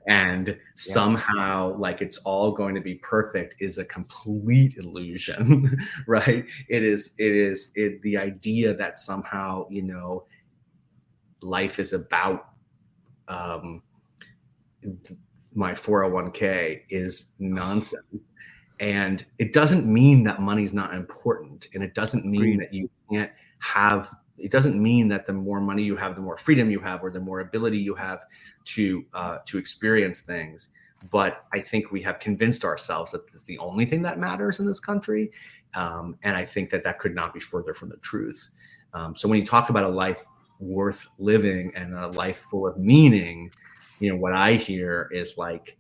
and somehow like it's all going to be perfect is a complete illusion, right? It is the idea that somehow, you know, life is about my 401k is nonsense. And it doesn't mean that money's not important. And it doesn't mean that you can't have, it doesn't mean that the more money you have, the more freedom you have, or the more ability you have to experience things. But I think we have convinced ourselves that it's the only thing that matters in this country. And I think that that could not be further from the truth. So when you talk about a life worth living and a life full of meaning, you know, what I hear is like,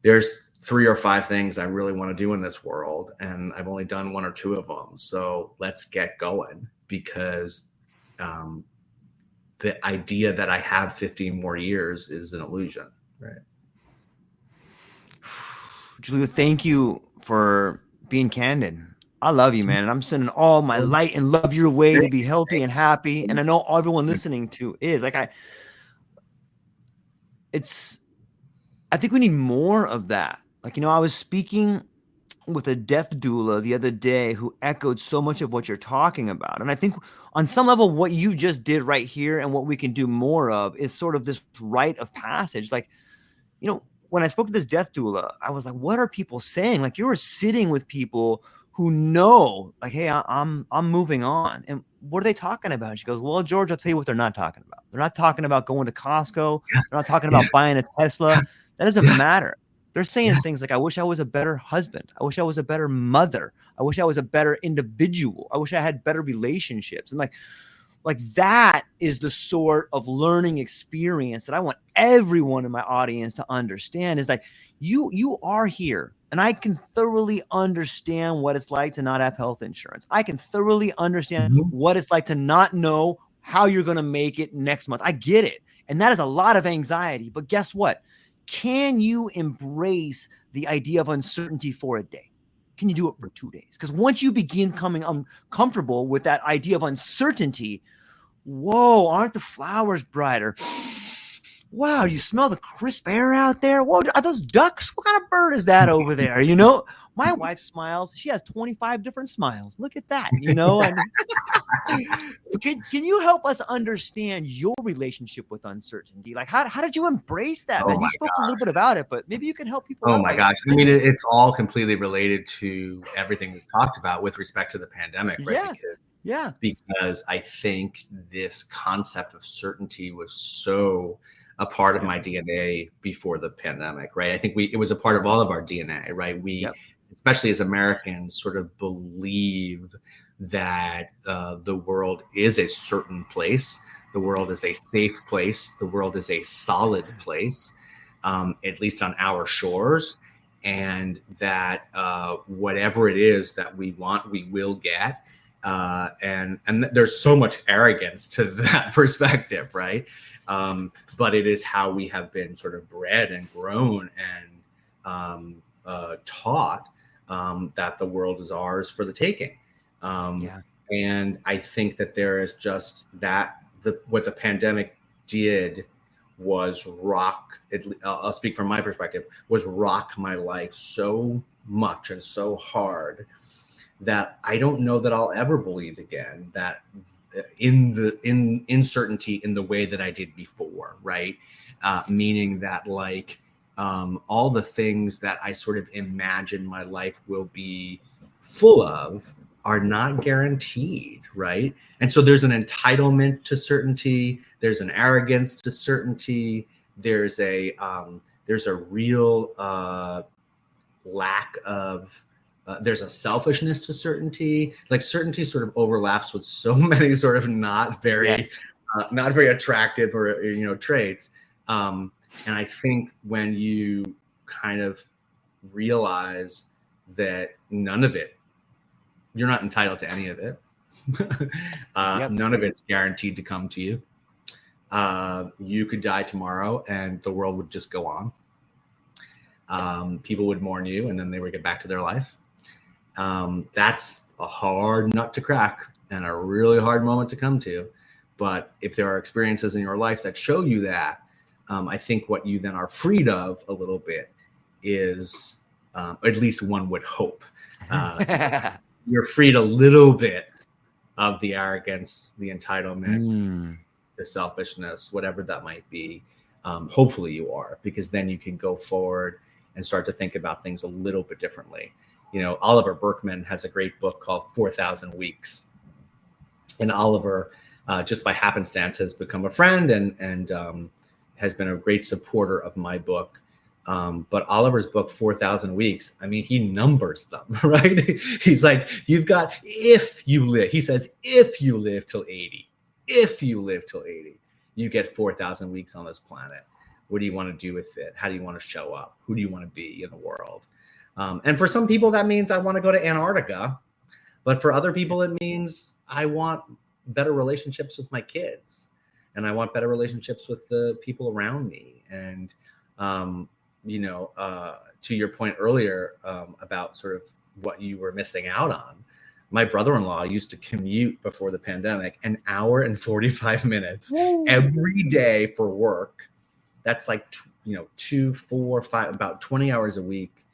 there's 3 or 5 things I really want to do in this world, and I've only done 1 or 2 of them. So let's get going, because the idea that I have 15 more years is an illusion, right? Julio, thank you for being candid. I love you, man. And I'm sending all my light and love your way to be healthy and happy. And I know everyone listening to is like, I think we need more of that. Like, you know, I was speaking with a death doula the other day who echoed so much of what you're talking about. And I think on some level, what you just did right here and what we can do more of is sort of this rite of passage. Like, you know, when I spoke to this death doula, I was like, what are people saying? Like, you were sitting with people who know, like, hey, I'm moving on. And what are they talking about? And she goes, well, George, I'll tell you what they're not talking about. They're not talking about going to Costco. They're not talking about buying a Tesla. That doesn't matter. They're saying things like, I wish I was a better husband. I wish I was a better mother. I wish I was a better individual. I wish I had better relationships. And like that is the sort of learning experience that I want everyone in my audience to understand, is like you are here, and I can thoroughly understand what it's like to not have health insurance. I can thoroughly understand what it's like to not know how you're going to make it next month. I get it. And that is a lot of anxiety. But guess what? Can you embrace the idea of uncertainty for a day? Can you do it for 2 days? Because once you begin coming uncomfortable with that idea of uncertainty, whoa, aren't the flowers brighter? Wow, you smell the crisp air out there? Whoa, are those ducks? What kind of bird is that over there? You know, my wife smiles. She has 25 different smiles. Look at that. You know, I mean, can you help us understand your relationship with uncertainty? Like, how did you embrace that, man? You spoke a little bit about it, but maybe you can help people out. Oh my gosh. I mean, it's all completely related to everything we've talked about with respect to the pandemic, right? Because I think this concept of certainty was so a part of my DNA before the pandemic, right? I think it was a part of all of our DNA, right? We, especially as Americans, sort of believe that the world is a certain place. The world is a safe place. The world is a solid place, at least on our shores. And that whatever it is that we want, we will get. And there's so much arrogance to that perspective, right? But it is how we have been sort of bred and grown and taught that the world is ours for the taking. And I think that there is just that what the pandemic did was I'll speak from my perspective, was rock my life so much and so hard that I don't know that I'll ever believe again that in certainty in the way that I did before, right? Meaning that like all the things that I sort of imagine my life will be full of are not guaranteed, right? And so there's an entitlement to certainty, there's an arrogance to certainty, there's a real lack of there's a selfishness to certainty. Like certainty sort of overlaps with so many sort of not very attractive or traits. And I think when you kind of realize that none of it, you're not entitled to any of it. None of it's guaranteed to come to you. You could die tomorrow and the world would just go on. People would mourn you and then they would get back to their life. That's a hard nut to crack and a really hard moment to come to. But if there are experiences in your life that show you that, I think what you then are freed of a little bit is, at least one would hope, you're freed a little bit of the arrogance, the entitlement, the selfishness, whatever that might be. Hopefully you are, because then you can go forward and start to think about things a little bit differently. Oliver Berkman has a great book called 4,000 Weeks. And Oliver, just by happenstance, has become a friend and has been a great supporter of my book. But Oliver's book, 4,000 Weeks, I mean, he numbers them, right? He's like, you've got, if you live, he says, if you live till 80, you get 4,000 weeks on this planet. What do you want to do with it? How do you want to show up? Who do you want to be in the world? And for some people, that means I want to go to Antarctica. But for other people, it means I want better relationships with my kids. And I want better relationships with the people around me. And, to your point earlier about sort of what you were missing out on, my brother-in-law used to commute before the pandemic 1 hour and 45 minutes every day for work. That's like, 2, 4, 5, about 20 hours a week.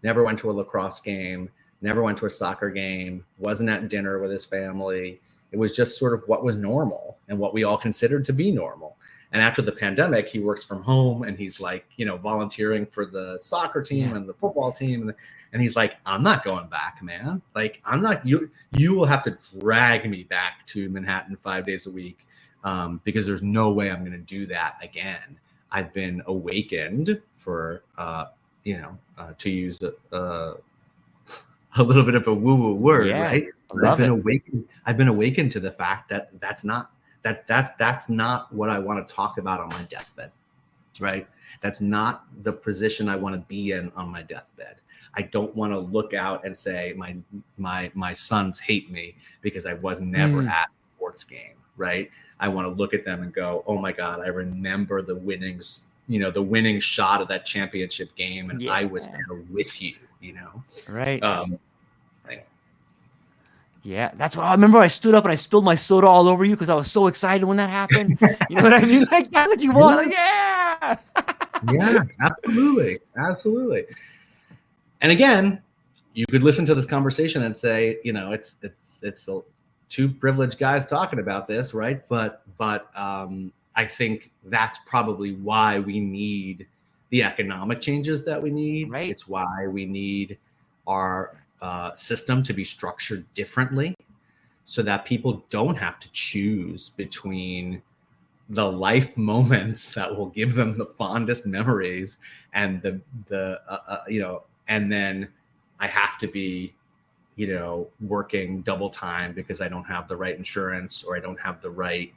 Never went to a lacrosse game, never went to a soccer game, wasn't at dinner with his family. It was just sort of what was normal and what we all considered to be normal. And after the pandemic, he works from home and he's like, volunteering for the soccer team and the football team. And he's like, I'm not going back, man. Like, I'm not, you will have to drag me back to Manhattan 5 days a week because there's no way I'm going to do that again. I've been awakened for, to use a little bit of a woo-woo word, right? I've been awakened to the fact that that's not what I want to talk about on my deathbed, right? That's not the position I want to be in on my deathbed. I don't want to look out and say my sons hate me because I was never at a sports game, right? I want to look at them and go, oh my God, I remember the winnings, the winning shot of that championship game, and I was there with you, Right. Yeah, that's what I remember. I stood up and I spilled my soda all over you because I was so excited when that happened. You know what I mean? Like, that's what you want. Like, yeah. Yeah, absolutely. And again, you could listen to this conversation and say, it's two privileged guys talking about this, right? But I think that's probably why we need the economic changes that we need. Right. It's why we need our system to be structured differently so that people don't have to choose between the life moments that will give them the fondest memories and and then I have to be, working double time because I don't have the right insurance or I don't have the right,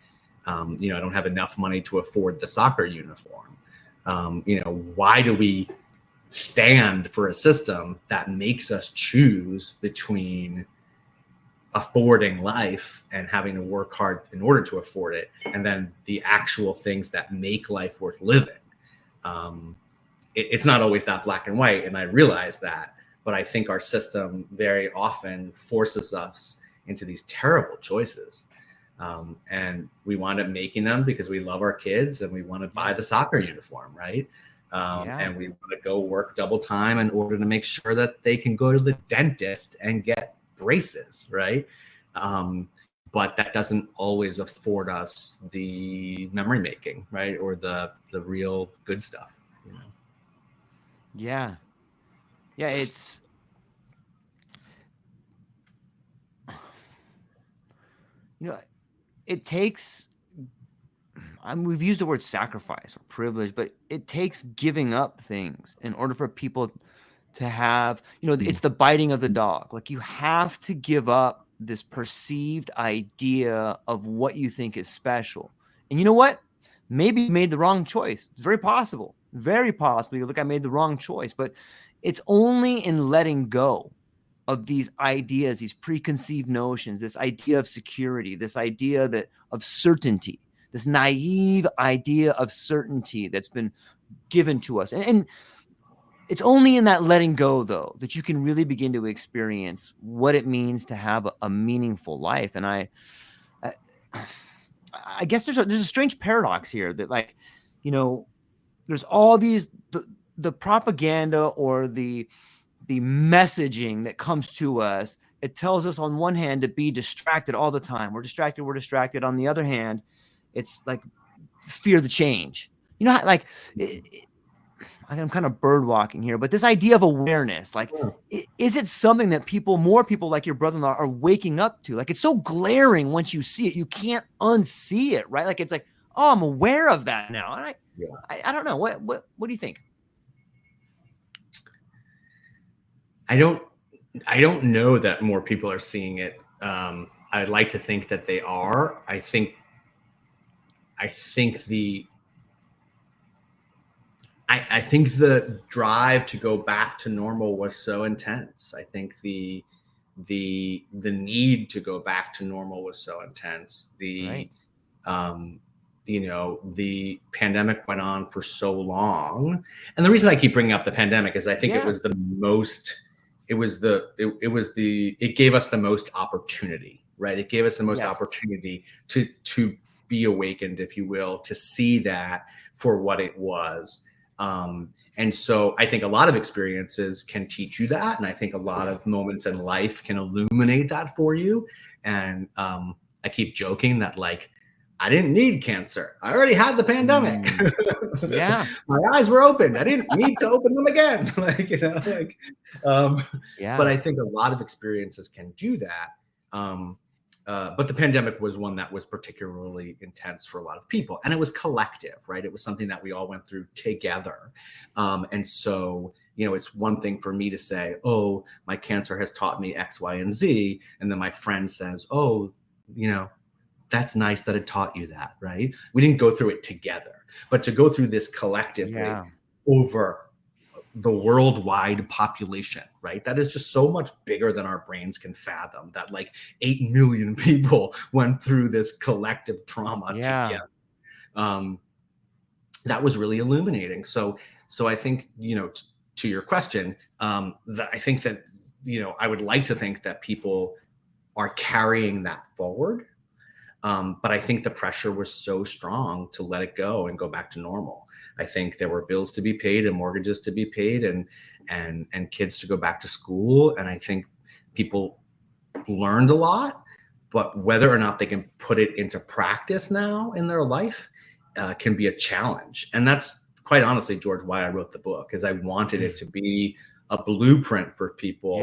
I don't have enough money to afford the soccer uniform. Why do we stand for a system that makes us choose between affording life and having to work hard in order to afford it, and then the actual things that make life worth living? It's not always that black and white, and I realize that, but I think our system very often forces us into these terrible choices. And we wound up making them because we love our kids and we want to buy the soccer uniform, right? And we want to go work double time in order to make sure that they can go to the dentist and get braces, right? But that doesn't always afford us the memory making, right? Or the real good stuff, you know? Yeah. Yeah. You know, it takes, we've used the word sacrifice or privilege, but it takes giving up things in order for people to have, it's the biting of the dog. Like, you have to give up this perceived idea of what you think is special. And you know what? Maybe you made the wrong choice. It's very possible. Very possible. You look, I made the wrong choice, but it's only in letting go of these ideas, these preconceived notions, this idea of security, this idea of certainty, this naive idea of certainty that's been given to us. And it's only in that letting go, though, that you can really begin to experience what it means to have a meaningful life. And I guess there's a strange paradox here that, like, there's all these, the propaganda or the messaging that comes to us. It tells us on one hand to be distracted all the time. We're distracted. On the other hand, it's like, fear the change. Like, I'm kind of bird walking here, but this idea of awareness, like, is it something that more people like your brother-in-law are waking up to? Like, it's so glaring once you see it, you can't unsee it, right? Like, it's like, oh, I'm aware of that now. And I don't know. What do you think? I don't know that more people are seeing it. I'd like to think that they are. I think the drive to go back to normal was so intense. I think the need to go back to normal was so intense. The pandemic went on for so long. And the reason I keep bringing up the pandemic is I think it was it gave us the most opportunity, right? It gave us the most opportunity to be awakened, if you will, to see that for what it was. And so I think a lot of experiences can teach you that. And I think a lot of moments in life can illuminate that for you. And I keep joking that, like, I didn't need cancer. I already had the pandemic. Yeah. My eyes were open. I didn't need to open them again. But I think a lot of experiences can do that. But the pandemic was one that was particularly intense for a lot of people. And it was collective, right? It was something that we all went through together. And so, it's one thing for me to say, oh, my cancer has taught me X, Y, and Z. And then my friend says, oh, that's nice that it taught you that, right? We didn't go through it together, but to go through this collectively over the worldwide population, right? That is just so much bigger than our brains can fathom, that like 8 million people went through this collective trauma together. That was really illuminating. So I think, to your question, I think that, I would like to think that people are carrying that forward. But I think the pressure was so strong to let it go and go back to normal. I think there were bills to be paid and mortgages to be paid and kids to go back to school. And I think people learned a lot, but whether or not they can put it into practice now in their life can be a challenge. And that's quite honestly, George, why I wrote the book, is I wanted it to be a blueprint for people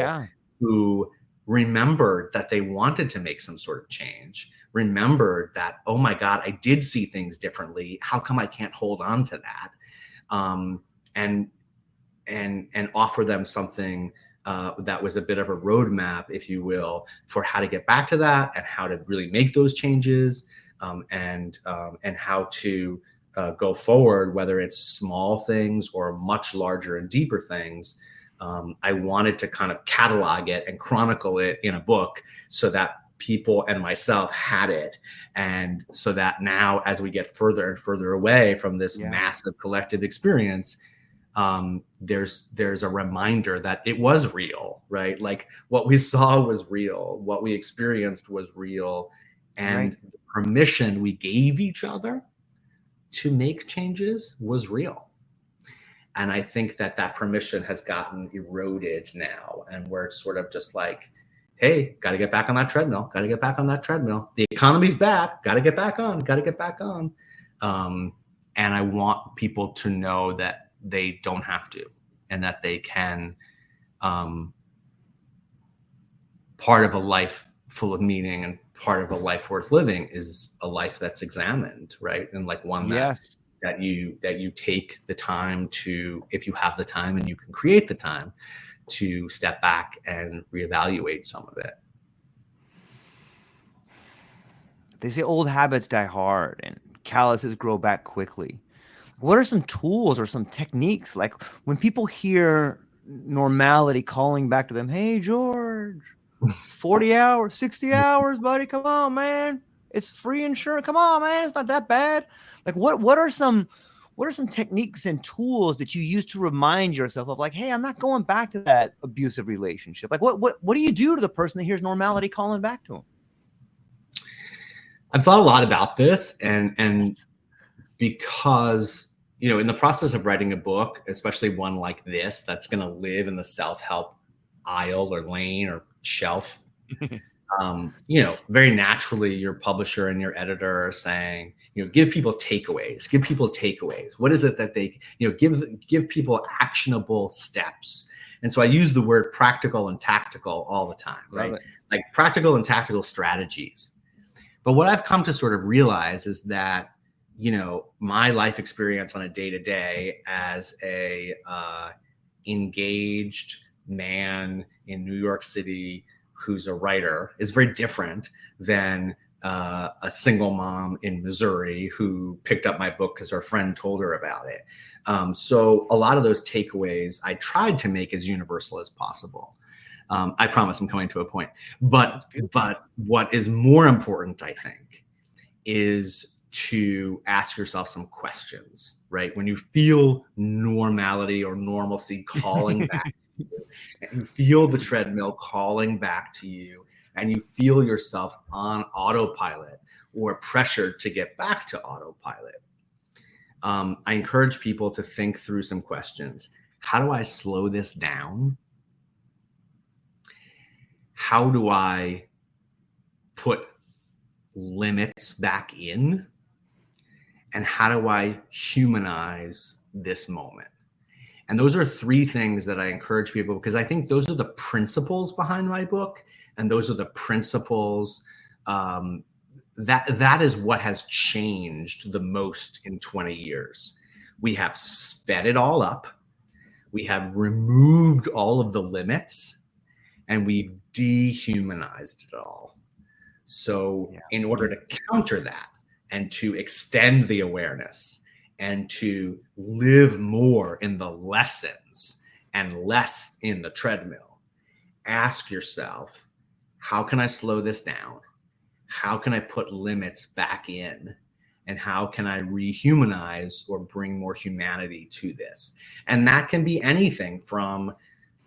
who remembered that they wanted to make some sort of change, remembered that, oh my God, I did see things differently. How come I can't hold on to that? And offer them something that was a bit of a roadmap, if you will, for how to get back to that and how to really make those changes, and how to go forward, whether it's small things or much larger and deeper things. I wanted to kind of catalog it and chronicle it in a book so that people and myself had it. And so that now, as we get further and further away from this massive collective experience, there's a reminder that it was real, right? Like what we saw was real, what we experienced was real. And the permission we gave each other to make changes was real. And I think that that permission has gotten eroded now. And we're sort of just like, hey, got to get back on that treadmill. Got to get back on that treadmill. The economy's bad. Got to get back on. Got to get back on. And I want people to know that they don't have to, and that they can. Part of a life full of meaning and part of a life worth living is a life that's examined, right? And like one that you take the time to, if you have the time and you can create the time, to step back and reevaluate some of it. They say old habits die hard and calluses grow back quickly. What are some tools or some techniques, like when people hear normality calling back to them, hey, George, 40 hours, 60 hours, buddy, come on, man. It's free insurance. Come on, man. It's not that bad. Like what are some techniques and tools that you use to remind yourself of, like, hey, I'm not going back to that abusive relationship? Like what do you do to the person that hears normality calling back to them? I've thought a lot about this, and because, you know, in the process of writing a book, especially one like this, that's going to live in the self-help aisle or lane or shelf, you know, very naturally your publisher and your editor are saying, you know, give people takeaways. What is it that they, you know, give people actionable steps. And so I use the word practical and tactical all the time, right? Like practical and tactical strategies. But what I've come to sort of realize is that, you know, my life experience on a day-to-day as a engaged man in New York City who's a writer is very different than a single mom in Missouri who picked up my book because her friend told her about it. So a lot of those takeaways I tried to make as universal as possible. I promise I'm coming to a point. But what is more important, I think, is to ask yourself some questions, right? When you feel normality or normalcy calling back to you, and you feel the treadmill calling back to you, and you feel yourself on autopilot or pressured to get back to autopilot, I encourage people to think through some questions. How do I slow this down? How do I put limits back in? And how do I humanize this moment? And those are three things that I encourage people, because I think those are the principles behind my book. And those are the principles that is what has changed the most in 20 years. We have sped it all up. We have removed all of the limits, and we've dehumanized it all. So in order to counter that and to extend the awareness and to live more in the lessons and less in the treadmill, ask yourself, how can I slow this down? How can I put limits back in? And how can I rehumanize or bring more humanity to this? And that can be anything from,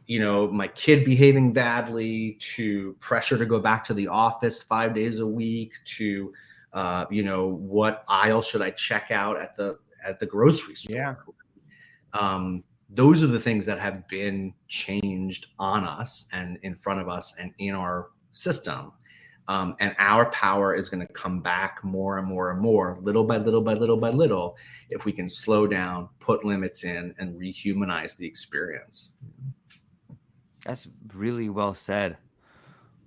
you know, my kid behaving badly, to pressure to go back to the office 5 days a week, to, you know, what aisle should I check out at the grocery store? Those are the things that have been changed on us and in front of us and in our system. And our power is going to come back more and more and more, little by little by little by little, if we can slow down, put limits in, and rehumanize the experience. That's really well said.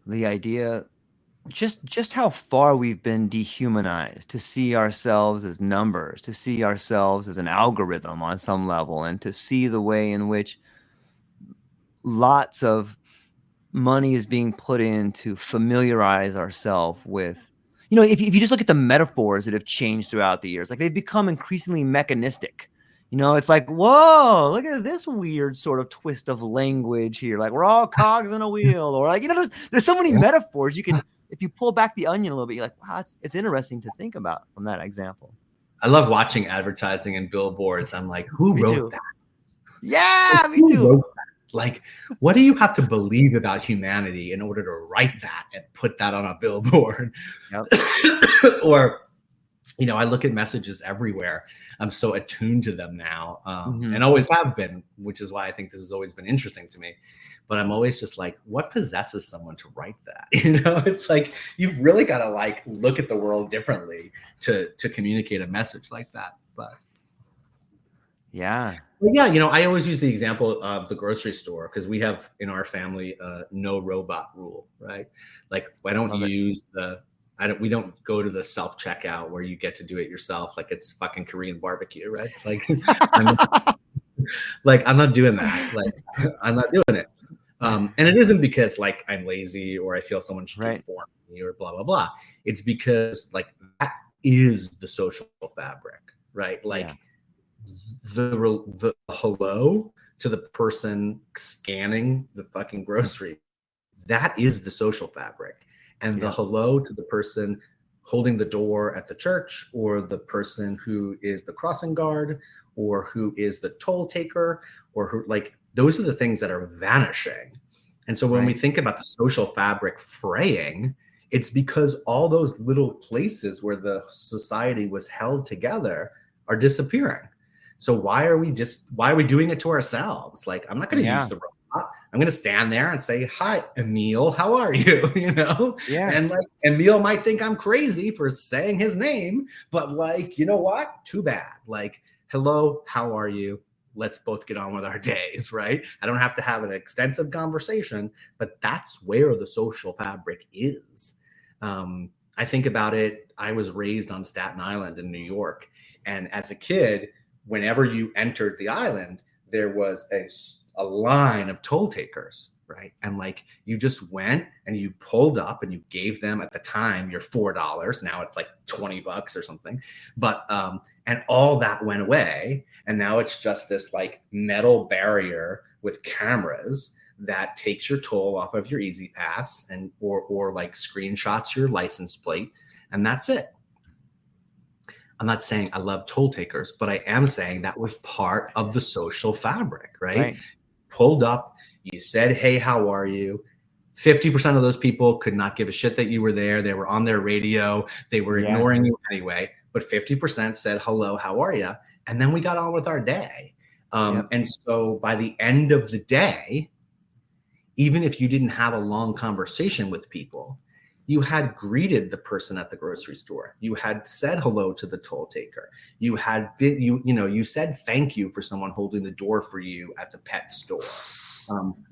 The idea, just how far we've been dehumanized to see ourselves as numbers, to see ourselves as an algorithm on some level, and to see the way in which lots of money is being put in to familiarize ourselves with, you know, if you just look at the metaphors that have changed throughout the years, like they've become increasingly mechanistic. You know, it's like, whoa, look at this weird sort of twist of language here. Like we're all cogs in a wheel, or like, you know, there's so many metaphors you can, if you pull back the onion a little bit, you're like, wow, it's interesting to think about from that example. I love watching advertising and billboards. I'm like, who wrote that? Yeah, me too. Like, what do you have to believe about humanity in order to write that and put that on a billboard? Yep. Or, you know, I look at messages everywhere. I'm so attuned to them now, and always have been, which is why I think this has always been interesting to me. But I'm always just like, what possesses someone to write that? You know, it's like, you've really got to like look at the world differently to communicate a message like that. But Yeah. yeah, you know, I always use the example of the grocery store, because we have in our family no robot rule, right? Like, I don't Love it. use we don't go to the self checkout where you get to do it yourself, like it's fucking Korean barbecue, right? It's like, I'm not doing that. Like, I'm not doing it. And it isn't because like I'm lazy or I feel someone should do it for me or blah blah blah. It's because like that is the social fabric, right? Like the hello to the person scanning the fucking grocery, that is the social fabric. And the hello to the person holding the door at the church, or the person who is the crossing guard, or who is the toll taker, or who, like, those are the things that are vanishing. And so when we think about the social fabric fraying, it's because all those little places where the society was held together are disappearing. So why are we doing it to ourselves? Like, I'm not going to use the robot. I'm going to stand there and say, hi, Emil, how are you? You know? Yeah. And like, Emil might think I'm crazy for saying his name, but like, you know what? Too bad. Like, hello, how are you? Let's both get on with our days, right? I don't have to have an extensive conversation, but that's where the social fabric is. I think about it. I was raised on Staten Island in New York. And as a kid, whenever you entered the island, there was a line of toll takers, right? And like, you just went and you pulled up and you gave them, at the time, your $4. Now it's like $20 or something. But and all that went away, and now it's just this like metal barrier with cameras that takes your toll off of your Easy Pass, and or like screenshots your license plate, and that's it. I'm not saying I love toll takers, but I am saying that was part of the social fabric, right? Pulled up, you said, hey, how are you? 50% of those people could not give a shit that you were there. They were on their radio. They were ignoring you anyway. But 50% said, hello, how are you? And then we got on with our day. And so by the end of the day, even if you didn't have a long conversation with people, you had greeted the person at the grocery store. You had said hello to the toll taker. You had been, you said thank you for someone holding the door for you at the pet store.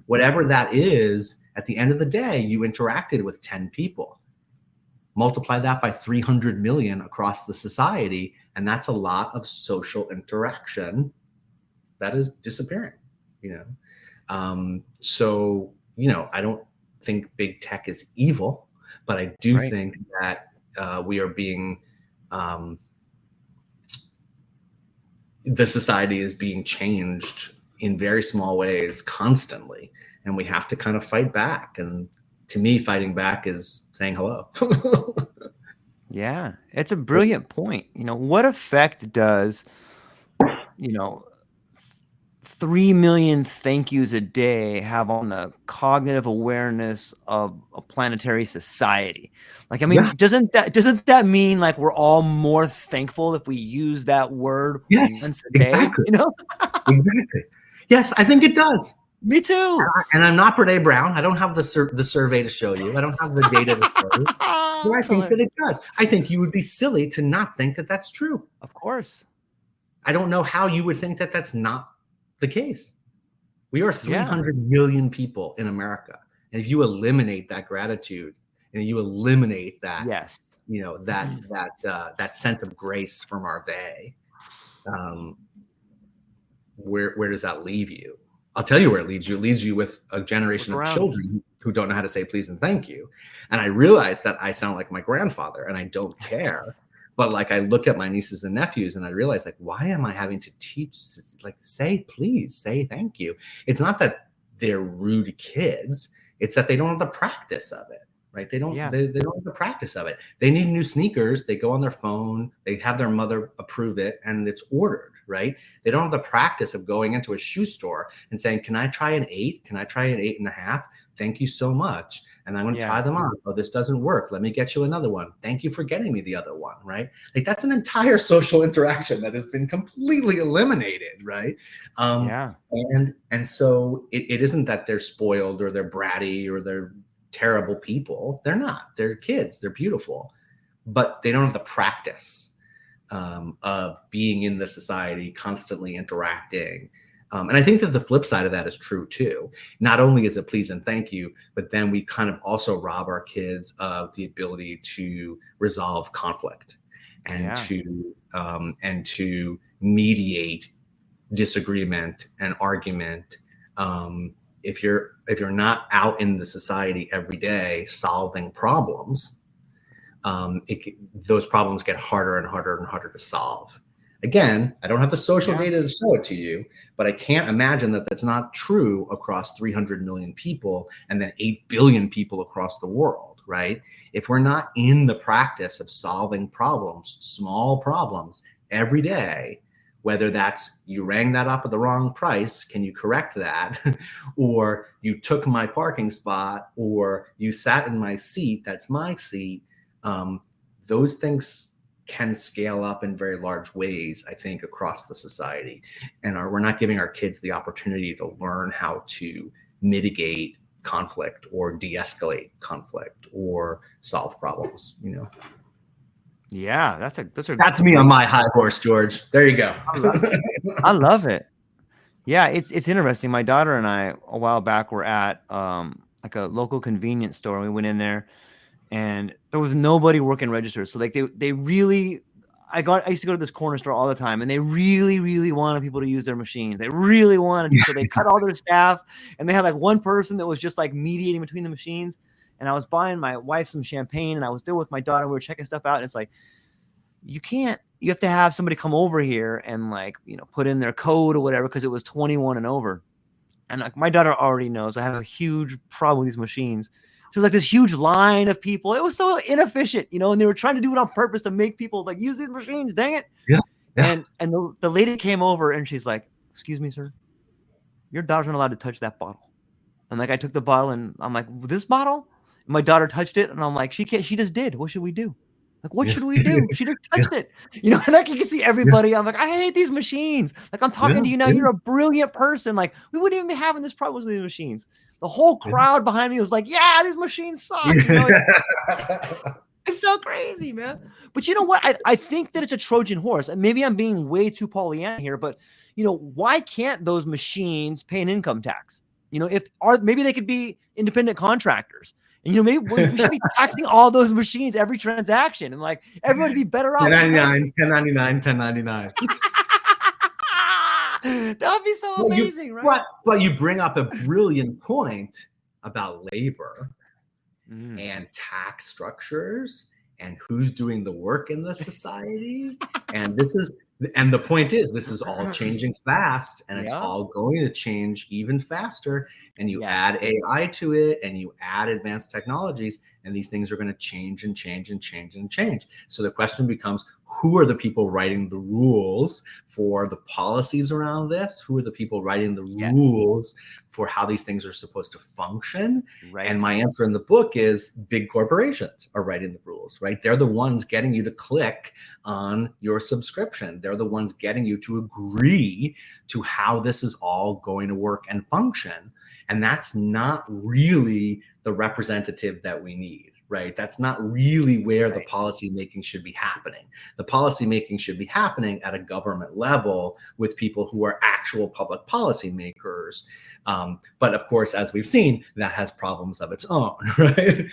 Whatever that is, at the end of the day, you interacted with 10 people. Multiply that by 300 million across the society, and that's a lot of social interaction that is disappearing, So, I don't think big tech is evil. But I do think that we are being, the society is being changed in very small ways constantly. And we have to kind of fight back. And to me, fighting back is saying hello. Yeah, it's a brilliant point. What effect does, 3 million thank yous a day have on the cognitive awareness of a planetary society? Like, I mean, doesn't that mean like we're all more thankful if we use that word once a day? Exactly. Exactly. Yes, I think it does. Me too. And I'm not Brene Brown. I don't have the survey to show you. I don't have the data to show you. But I think that it does. I think you would be silly to not think that that's true. Of course. I don't know how you would think that that's not the case. We are 300 million people in America. And if you eliminate that gratitude and you eliminate that, that sense of grace from our day, where does that leave you? I'll tell you where it leaves you. It leaves you with a generation of children who don't know how to say please and thank you. And I realize that I sound like my grandfather, and I don't care. But like, I look at my nieces and nephews and I realize, like, why am I having to teach, like, say please, say thank you? It's not that they're rude kids. It's that they don't have the practice of it. right? They don't Yeah. they don't have the practice of it. They need new sneakers. They go on their phone. They have their mother approve it, and it's ordered, right? They don't have the practice of going into a shoe store and saying, "Can I try an 8? Can I try an 8.5? Thank you so much." And I'm going to Yeah. try them on. Oh, this doesn't work. Let me get you another one. Thank you for getting me the other one, right? Like that's an entire social interaction that has been completely eliminated, right? Yeah. And so it isn't that they're spoiled or they're bratty or they're terrible people. They're not. They're kids. They're beautiful, but they don't have the practice of being in the society, constantly interacting. And I think that the flip side of that is true too. Not only is it please and thank you, but then we kind of also rob our kids of the ability to resolve conflict and to mediate disagreement and argument. If you're not out in the society every day solving problems, those problems get harder and harder and harder to solve. Again, I don't have the social data to show it to you, but I can't imagine that that's not true across 300 million people and then 8 billion people across the world, right? If we're not in the practice of solving problems, small problems every day, whether that's you rang that up at the wrong price, can you correct that? Or you took my parking spot, or you sat in my seat, that's my seat. Those things can scale up in very large ways, I think, across the society. And we're not giving our kids the opportunity to learn how to mitigate conflict or de-escalate conflict or solve problems, you know? Yeah. That's me on my high horse, George. There you go. I love it. Yeah, it's interesting. My daughter and I a while back were at like a local convenience store, and we went in there and there was nobody working registers. So like they really I used to go to this corner store all the time, and they really, really wanted people to use their machines. They really wanted to. So they cut all their staff, and they had like one person that was just like mediating between the machines. And I was buying my wife some champagne, and I was there with my daughter. We were checking stuff out, and it's like, you have to have somebody come over here and like, put in their code or whatever, because it was 21 and over. And like my daughter already knows I have a huge problem with these machines. There was like this huge line of people. It was so inefficient, and they were trying to do it on purpose to make people like use these machines. Dang it. Yeah. And the lady came over and she's like, "Excuse me, sir, your daughter's not allowed to touch that bottle." And like I took the bottle and I'm like, "This bottle?" And my daughter touched it, and I'm like, "She can't. She just did. What should we do?" Like, what should we do? She just touched it. And like you can see everybody. I'm like, I hate these machines. Like, I'm talking to you now. You're a brilliant person. Like, we wouldn't even be having this problem with these machines. The whole crowd behind me was like, yeah, these machines suck. It's so crazy, man. But you know what? I think that it's a Trojan horse. And maybe I'm being way too Pollyanna here, but why can't those machines pay an income tax? Maybe they could be independent contractors. And maybe we should be taxing all those machines every transaction, and like everyone would be better off. 1099. That would be so amazing, right? But you bring up a brilliant point about labor and tax structures and who's doing the work in the society. And the point is, this is all changing fast, and it's all going to change even faster. And you add AI to it, and you add advanced technologies, and these things are going to change and change and change and change. So the question becomes, who are the people writing the rules for the policies around this? Who are the people writing the rules for how these things are supposed to function? Right. And my answer in the book is big corporations are writing the rules, right? They're the ones getting you to click on your subscription. They're the ones getting you to agree to how this is all going to work and function. And that's not really the representative that we need, right? That's not really where the policy making should be happening. The policy making should be happening at a government level with people who are actual public policy makers. But of course, as we've seen, that has problems of its own, right?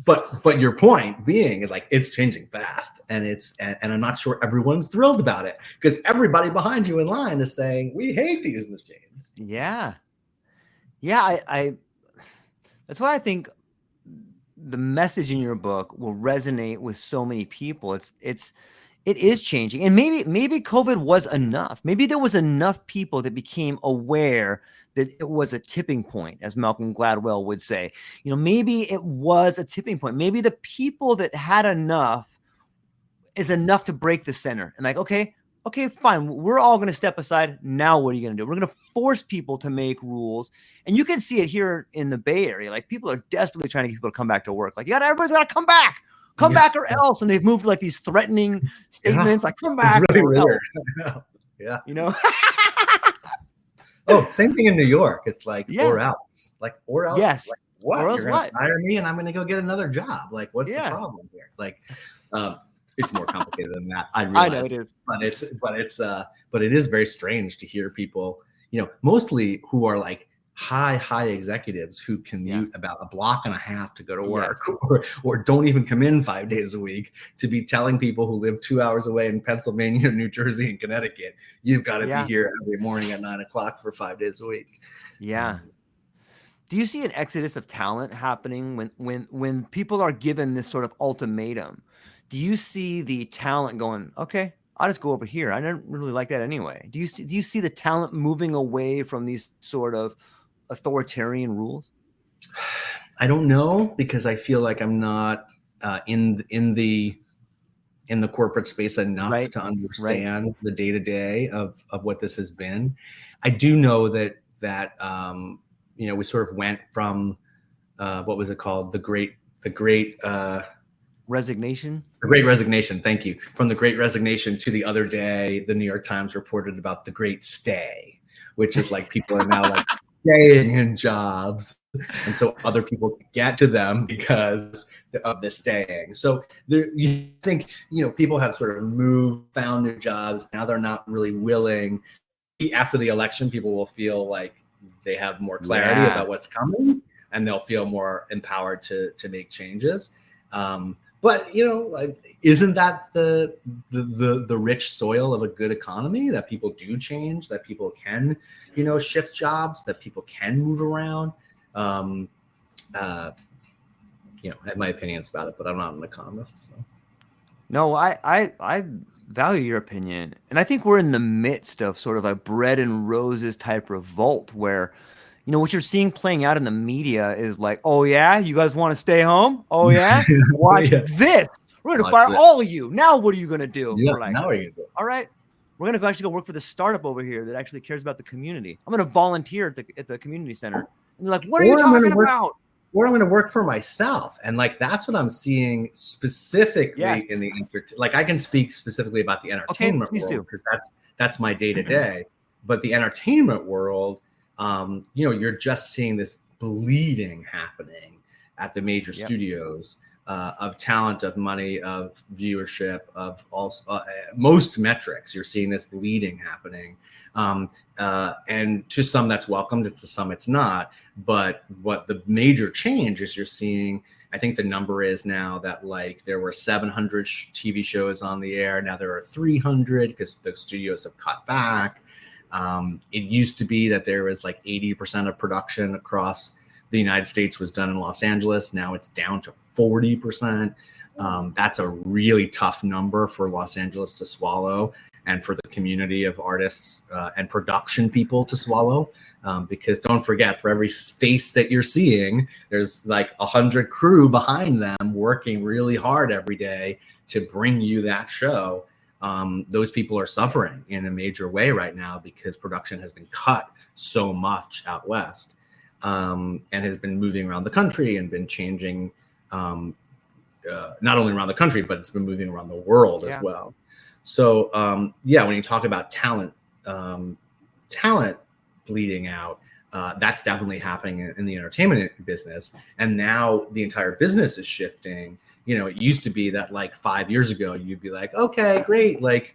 But your point being, like, it's changing fast, and I'm not sure everyone's thrilled about it, because everybody behind you in line is saying, we hate these machines. Yeah. I that's why I think the message in your book will resonate with so many people. It's It is changing. And maybe COVID was enough. Maybe there was enough people that became aware that it was a tipping point, as Malcolm Gladwell would say. Maybe it was a tipping point. Maybe the people that had enough is enough to break the center. And like, okay, fine. We're all going to step aside. Now what are you going to do? We're going to force people to make rules. And you can see it here in the Bay Area. Like, people are desperately trying to get people to come back to work. Like, everybody's got to come back. Come back or else. And they've moved like these threatening statements, like, come back really or weird. else. Yeah. Oh, same thing in New York. It's like, or else. Like, or else. Yes. Like, what? Or else You're going to hire me and I'm going to go get another job. Like, what's the problem here? Like, it's more complicated than that. I realize. I know it is. But it is very strange to hear people, mostly who are like high executives who commute about a block and a half to go to work, or don't even come in 5 days a week, to be telling people who live 2 hours away in Pennsylvania, New Jersey, and Connecticut, you've got to be here every morning at 9 o'clock for 5 days a week. Yeah. Do you see an exodus of talent happening when people are given this sort of ultimatum? Do you see the talent going, okay, I'll just go over here. I didn't really like that anyway. Do you see the talent moving away from these sort of authoritarian rules? I don't know, because I feel like I'm not in the corporate space enough to understand the day-to-day of what this has been. I do know that we sort of went from what was it called? The great resignation. The Great Resignation. Thank you. From the Great Resignation to the other day, the New York Times reported about the Great Stay, which is like people are now like staying in jobs, and so other people can get to them because of the staying. So you think people have sort of found new jobs. Now they're not really willing. After the election, people will feel like they have more clarity about what's coming, and they'll feel more empowered to make changes. But isn't that the rich soil of a good economy, that people do change, that people can shift jobs, that people can move around? I have my opinions about it, but I'm not an economist. So. No, I value your opinion, and I think we're in the midst of sort of a bread and roses type revolt where. What you're seeing playing out in the media is like, oh, yeah, you guys want to stay home? Oh, yeah? Watch this. We're going to fire all of you. Now what are you going to do? Yeah, we're like, now what are you going to do? All right. We're going to actually go work for the startup over here that actually cares about the community. I'm going to volunteer at the community center. And they're like, what are you talking about? Or I'm going to work for myself. And like, that's what I'm seeing specifically in the, like, I can speak specifically about the entertainment world because that's my day to day. But the entertainment world, you're just seeing this bleeding happening at the major studios of talent, of money, of viewership, of also most metrics. You're seeing this bleeding happening, and to some that's welcomed, to some it's not. But what the major change is, you're seeing. I think the number is now that like there were 700 TV shows on the air. Now there are 300 because the studios have cut back. It used to be that there was like 80% of production across the United States was done in Los Angeles. Now it's down to 40%. That's a really tough number for Los Angeles to swallow, and for the community of artists and production people to swallow. Because don't forget, for every face that you're seeing, there's like 100 crew behind them working really hard every day to bring you that show. Those people are suffering in a major way right now because production has been cut so much out west, and has been moving around the country and been changing, not only around the country, but it's been moving around the world as well. So when you talk about talent bleeding out, that's definitely happening in the entertainment business. And now the entire business is shifting. It used to be that like 5 years ago, you'd be like, okay, great. Like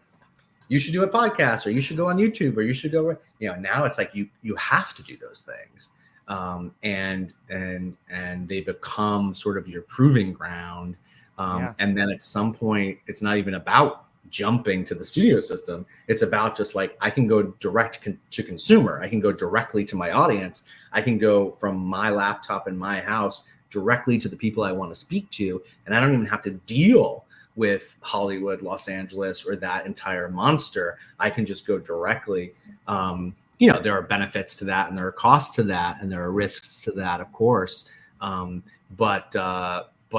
you should do a podcast, or you should go on YouTube, or you should go, now it's like, you have to do those things. And they become sort of your proving ground. And then at some point, it's not even about jumping to the studio system. It's about just like, I can go direct to consumer. I can go directly to my audience. I can go from my laptop in my house directly to the people I want to speak to. And I don't even have to deal with Hollywood, Los Angeles, or that entire monster. I can just go directly. There are benefits to that, and there are costs to that, and there are risks to that, of course. But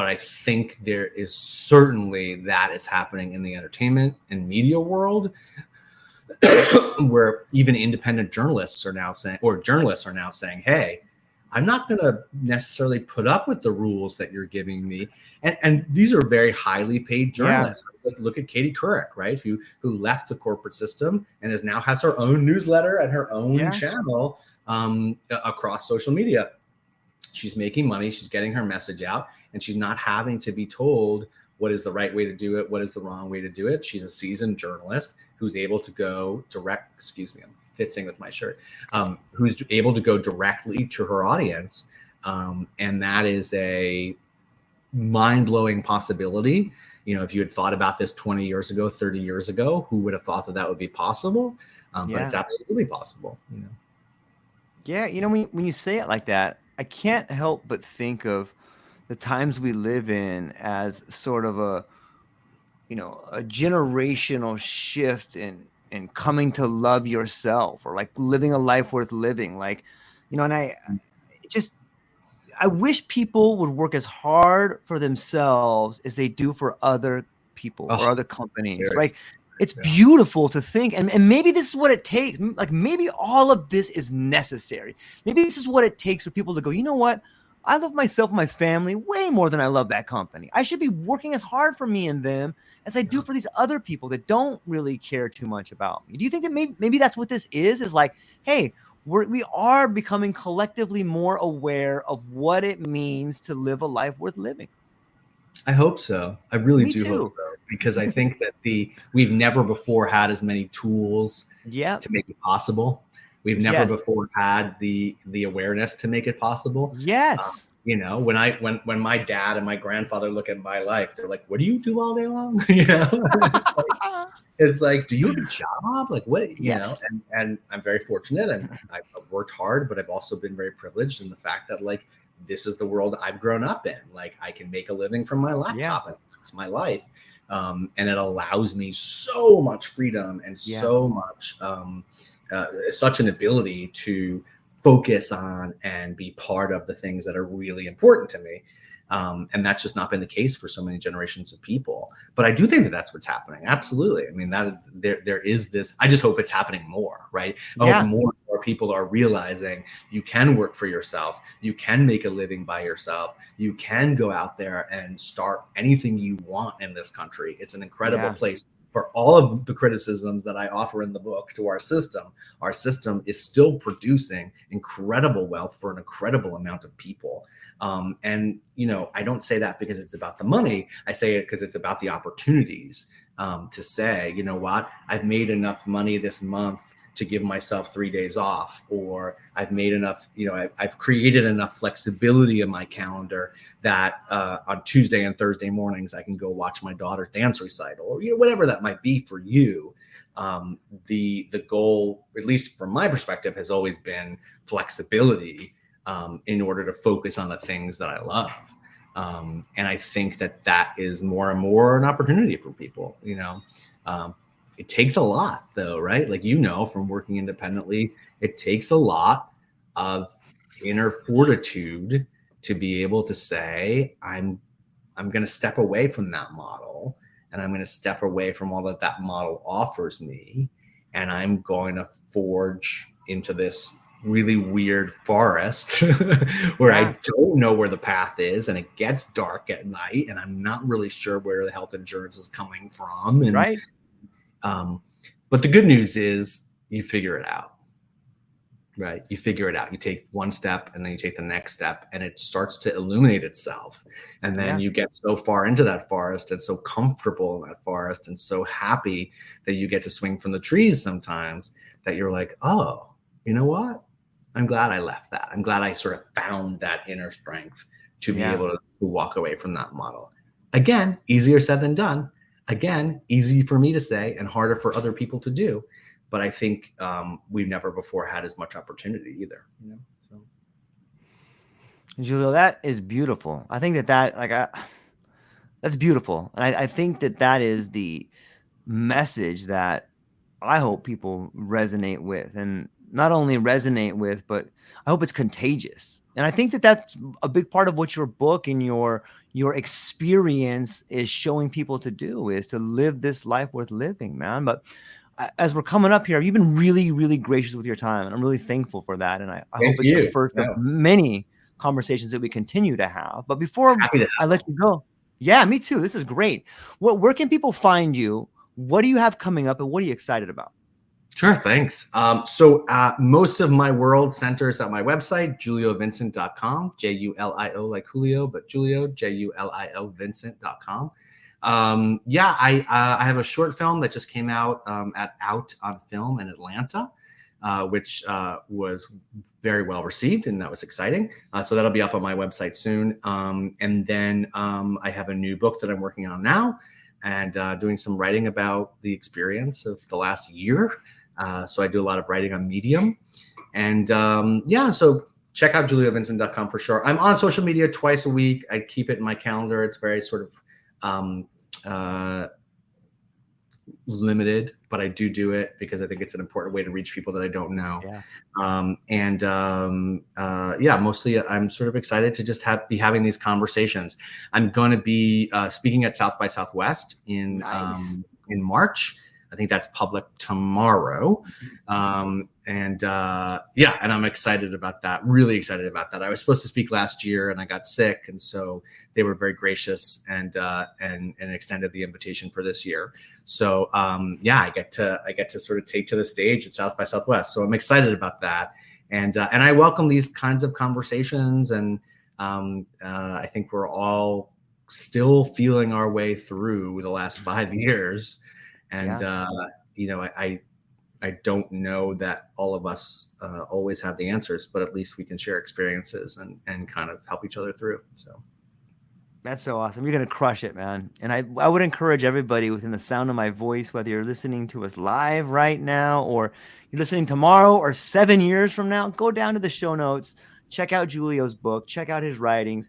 I think there is certainly that is happening in the entertainment and media world, where even independent journalists are now saying, hey, I'm not going to necessarily put up with the rules that you're giving me. And these are very highly paid journalists. Yeah. Look at Katie Couric, right? Who left the corporate system and now has her own newsletter and her own channel across social media. She's making money. She's getting her message out, and she's not having to be told what is the right way to do it, what is the wrong way to do it. She's a seasoned journalist who's able to go direct, excuse me, I'm fitzing with my shirt, who's able to go directly to her audience. And that is a mind-blowing possibility. If you had thought about this 20 years ago, 30 years ago, who would have thought that would be possible? But it's absolutely possible. Yeah, when you say it like that, I can't help but think of the times we live in as sort of a generational shift in coming to love yourself, or like living a life worth living. Like, and I wish people would work as hard for themselves as they do for other people or other companies, seriously. Right? It's beautiful to think, and maybe this is what it takes. Like, maybe all of this is necessary. Maybe this is what it takes for people to go, you know what? I love myself and my family way more than I love that company. I should be working as hard for me and them as I do for these other people that don't really care too much about me. Do you think that maybe that's what this is like, hey, we are becoming collectively more aware of what it means to live a life worth living? I hope so. I really do hope so, because I think that we've never before had as many tools to make it possible. We've never before had the awareness to make it possible. Yes. When my dad and my grandfather look at my life, they're like, "What do you do all day long?" It's like, do you have a job? Like, what? And I'm very fortunate, and I've worked hard, but I've also been very privileged in the fact that, like, this is the world I've grown up in. Like, I can make a living from my laptop, and it's my life, and it allows me so much freedom and so much. Such an ability to focus on and be part of the things that are really important to me. And that's just not been the case for so many generations of people. But I do think that that's what's happening. Absolutely. I mean, that there is this, I just hope it's happening more, right? I hope more and more people are realizing you can work for yourself. You can make a living by yourself. You can go out there and start anything you want in this country. It's an incredible place. For all of the criticisms that I offer in the book to our system is still producing incredible wealth for an incredible amount of people. And, I don't say that because it's about the money. I say it because it's about the opportunities, to say, you know what, I've made enough money this month to give myself 3 days off, or I've made enough, I've created enough flexibility in my calendar that on Tuesday and Thursday mornings, I can go watch my daughter's dance recital, or whatever that might be for you. The goal, at least from my perspective, has always been flexibility, in order to focus on the things that I love. And I think that is more and more an opportunity for people. It takes a lot, though, right? Like, from working independently, it takes a lot of inner fortitude to be able to say, I'm going to step away from that model, and I'm going to step away from all that model offers me, and I'm going to forge into this really weird forest where I don't know where the path is, and it gets dark at night, and I'm not really sure where the health insurance is coming from. And but the good news is you figure it out, right? You figure it out. You take one step, and then you take the next step, and it starts to illuminate itself. And then you get so far into that forest and so comfortable in that forest and so happy that you get to swing from the trees sometimes that you're like, oh, you know what? I'm glad I left that. I'm glad I sort of found that inner strength to be able to walk away from that model. Again, easier said than done. Again, easy for me to say and harder for other people to do. But I think we've never before had as much opportunity either. Julio, that is beautiful. I think that That's beautiful. And I think that that is the message that I hope people resonate with, and not only resonate with, but I hope it's contagious. And I think that that's a big part of what your book and your experience is showing people to do, is to live this life worth living, man. But as we're coming up here, you've been really, really gracious with your time, and I'm really thankful for that. And I hope Thank it's the you. first of No, many conversations that we continue to have. But before happy to. I let you go, yeah, me too. This is great. Where can people find you? What do you have coming up, and what are you excited about? Sure, thanks. So most of my world centers at my website, juliovincent.com, Julio like Julio, but Julio, Julio Vincent.com. Yeah, I have a short film that just came out at Out on Film in Atlanta, which was very well received, and that was exciting. So that'll be up on my website soon. And then I have a new book that I'm working on now, and doing some writing about the experience of the last year. So I do a lot of writing on Medium. And yeah, so check out juliovincent.com for sure. I'm on social media twice a week. I keep it in my calendar. It's very sort of limited, but I do it because I think it's an important way to reach people that I don't know. Yeah. Yeah, mostly I'm sort of excited to just be having these conversations. I'm going to be speaking at South by Southwest in March. I think that's public tomorrow. Yeah, and I'm excited about that. Really excited about that. I was supposed to speak last year and I got sick. And so they were very gracious and extended the invitation for this year. So yeah, I get to sort of take to the stage at South by Southwest. So I'm excited about that. And I welcome these kinds of conversations. And I think we're all still feeling our way through the last 5 years. And, you know, I don't know that all of us always have the answers, but at least we can share experiences and kind of help each other through. So that's so awesome. You're going to crush it, man. And I would encourage everybody within the sound of my voice, whether you're listening to us live right now or you're listening tomorrow or 7 years from now, go down to the show notes, check out Julio's book, check out his writings.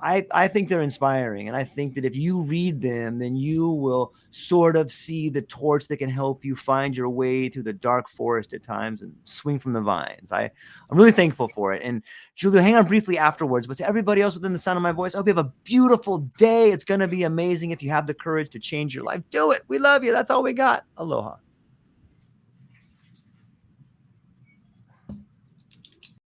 I think they're inspiring. And I think that if you read them, then you will sort of see the torch that can help you find your way through the dark forest at times and swing from the vines. I'm really thankful for it. And Julio, hang on briefly afterwards, but to everybody else within the sound of my voice, I hope you have a beautiful day. It's going to be amazing. If you have the courage to change your life, do it. We love you. That's all we got. Aloha.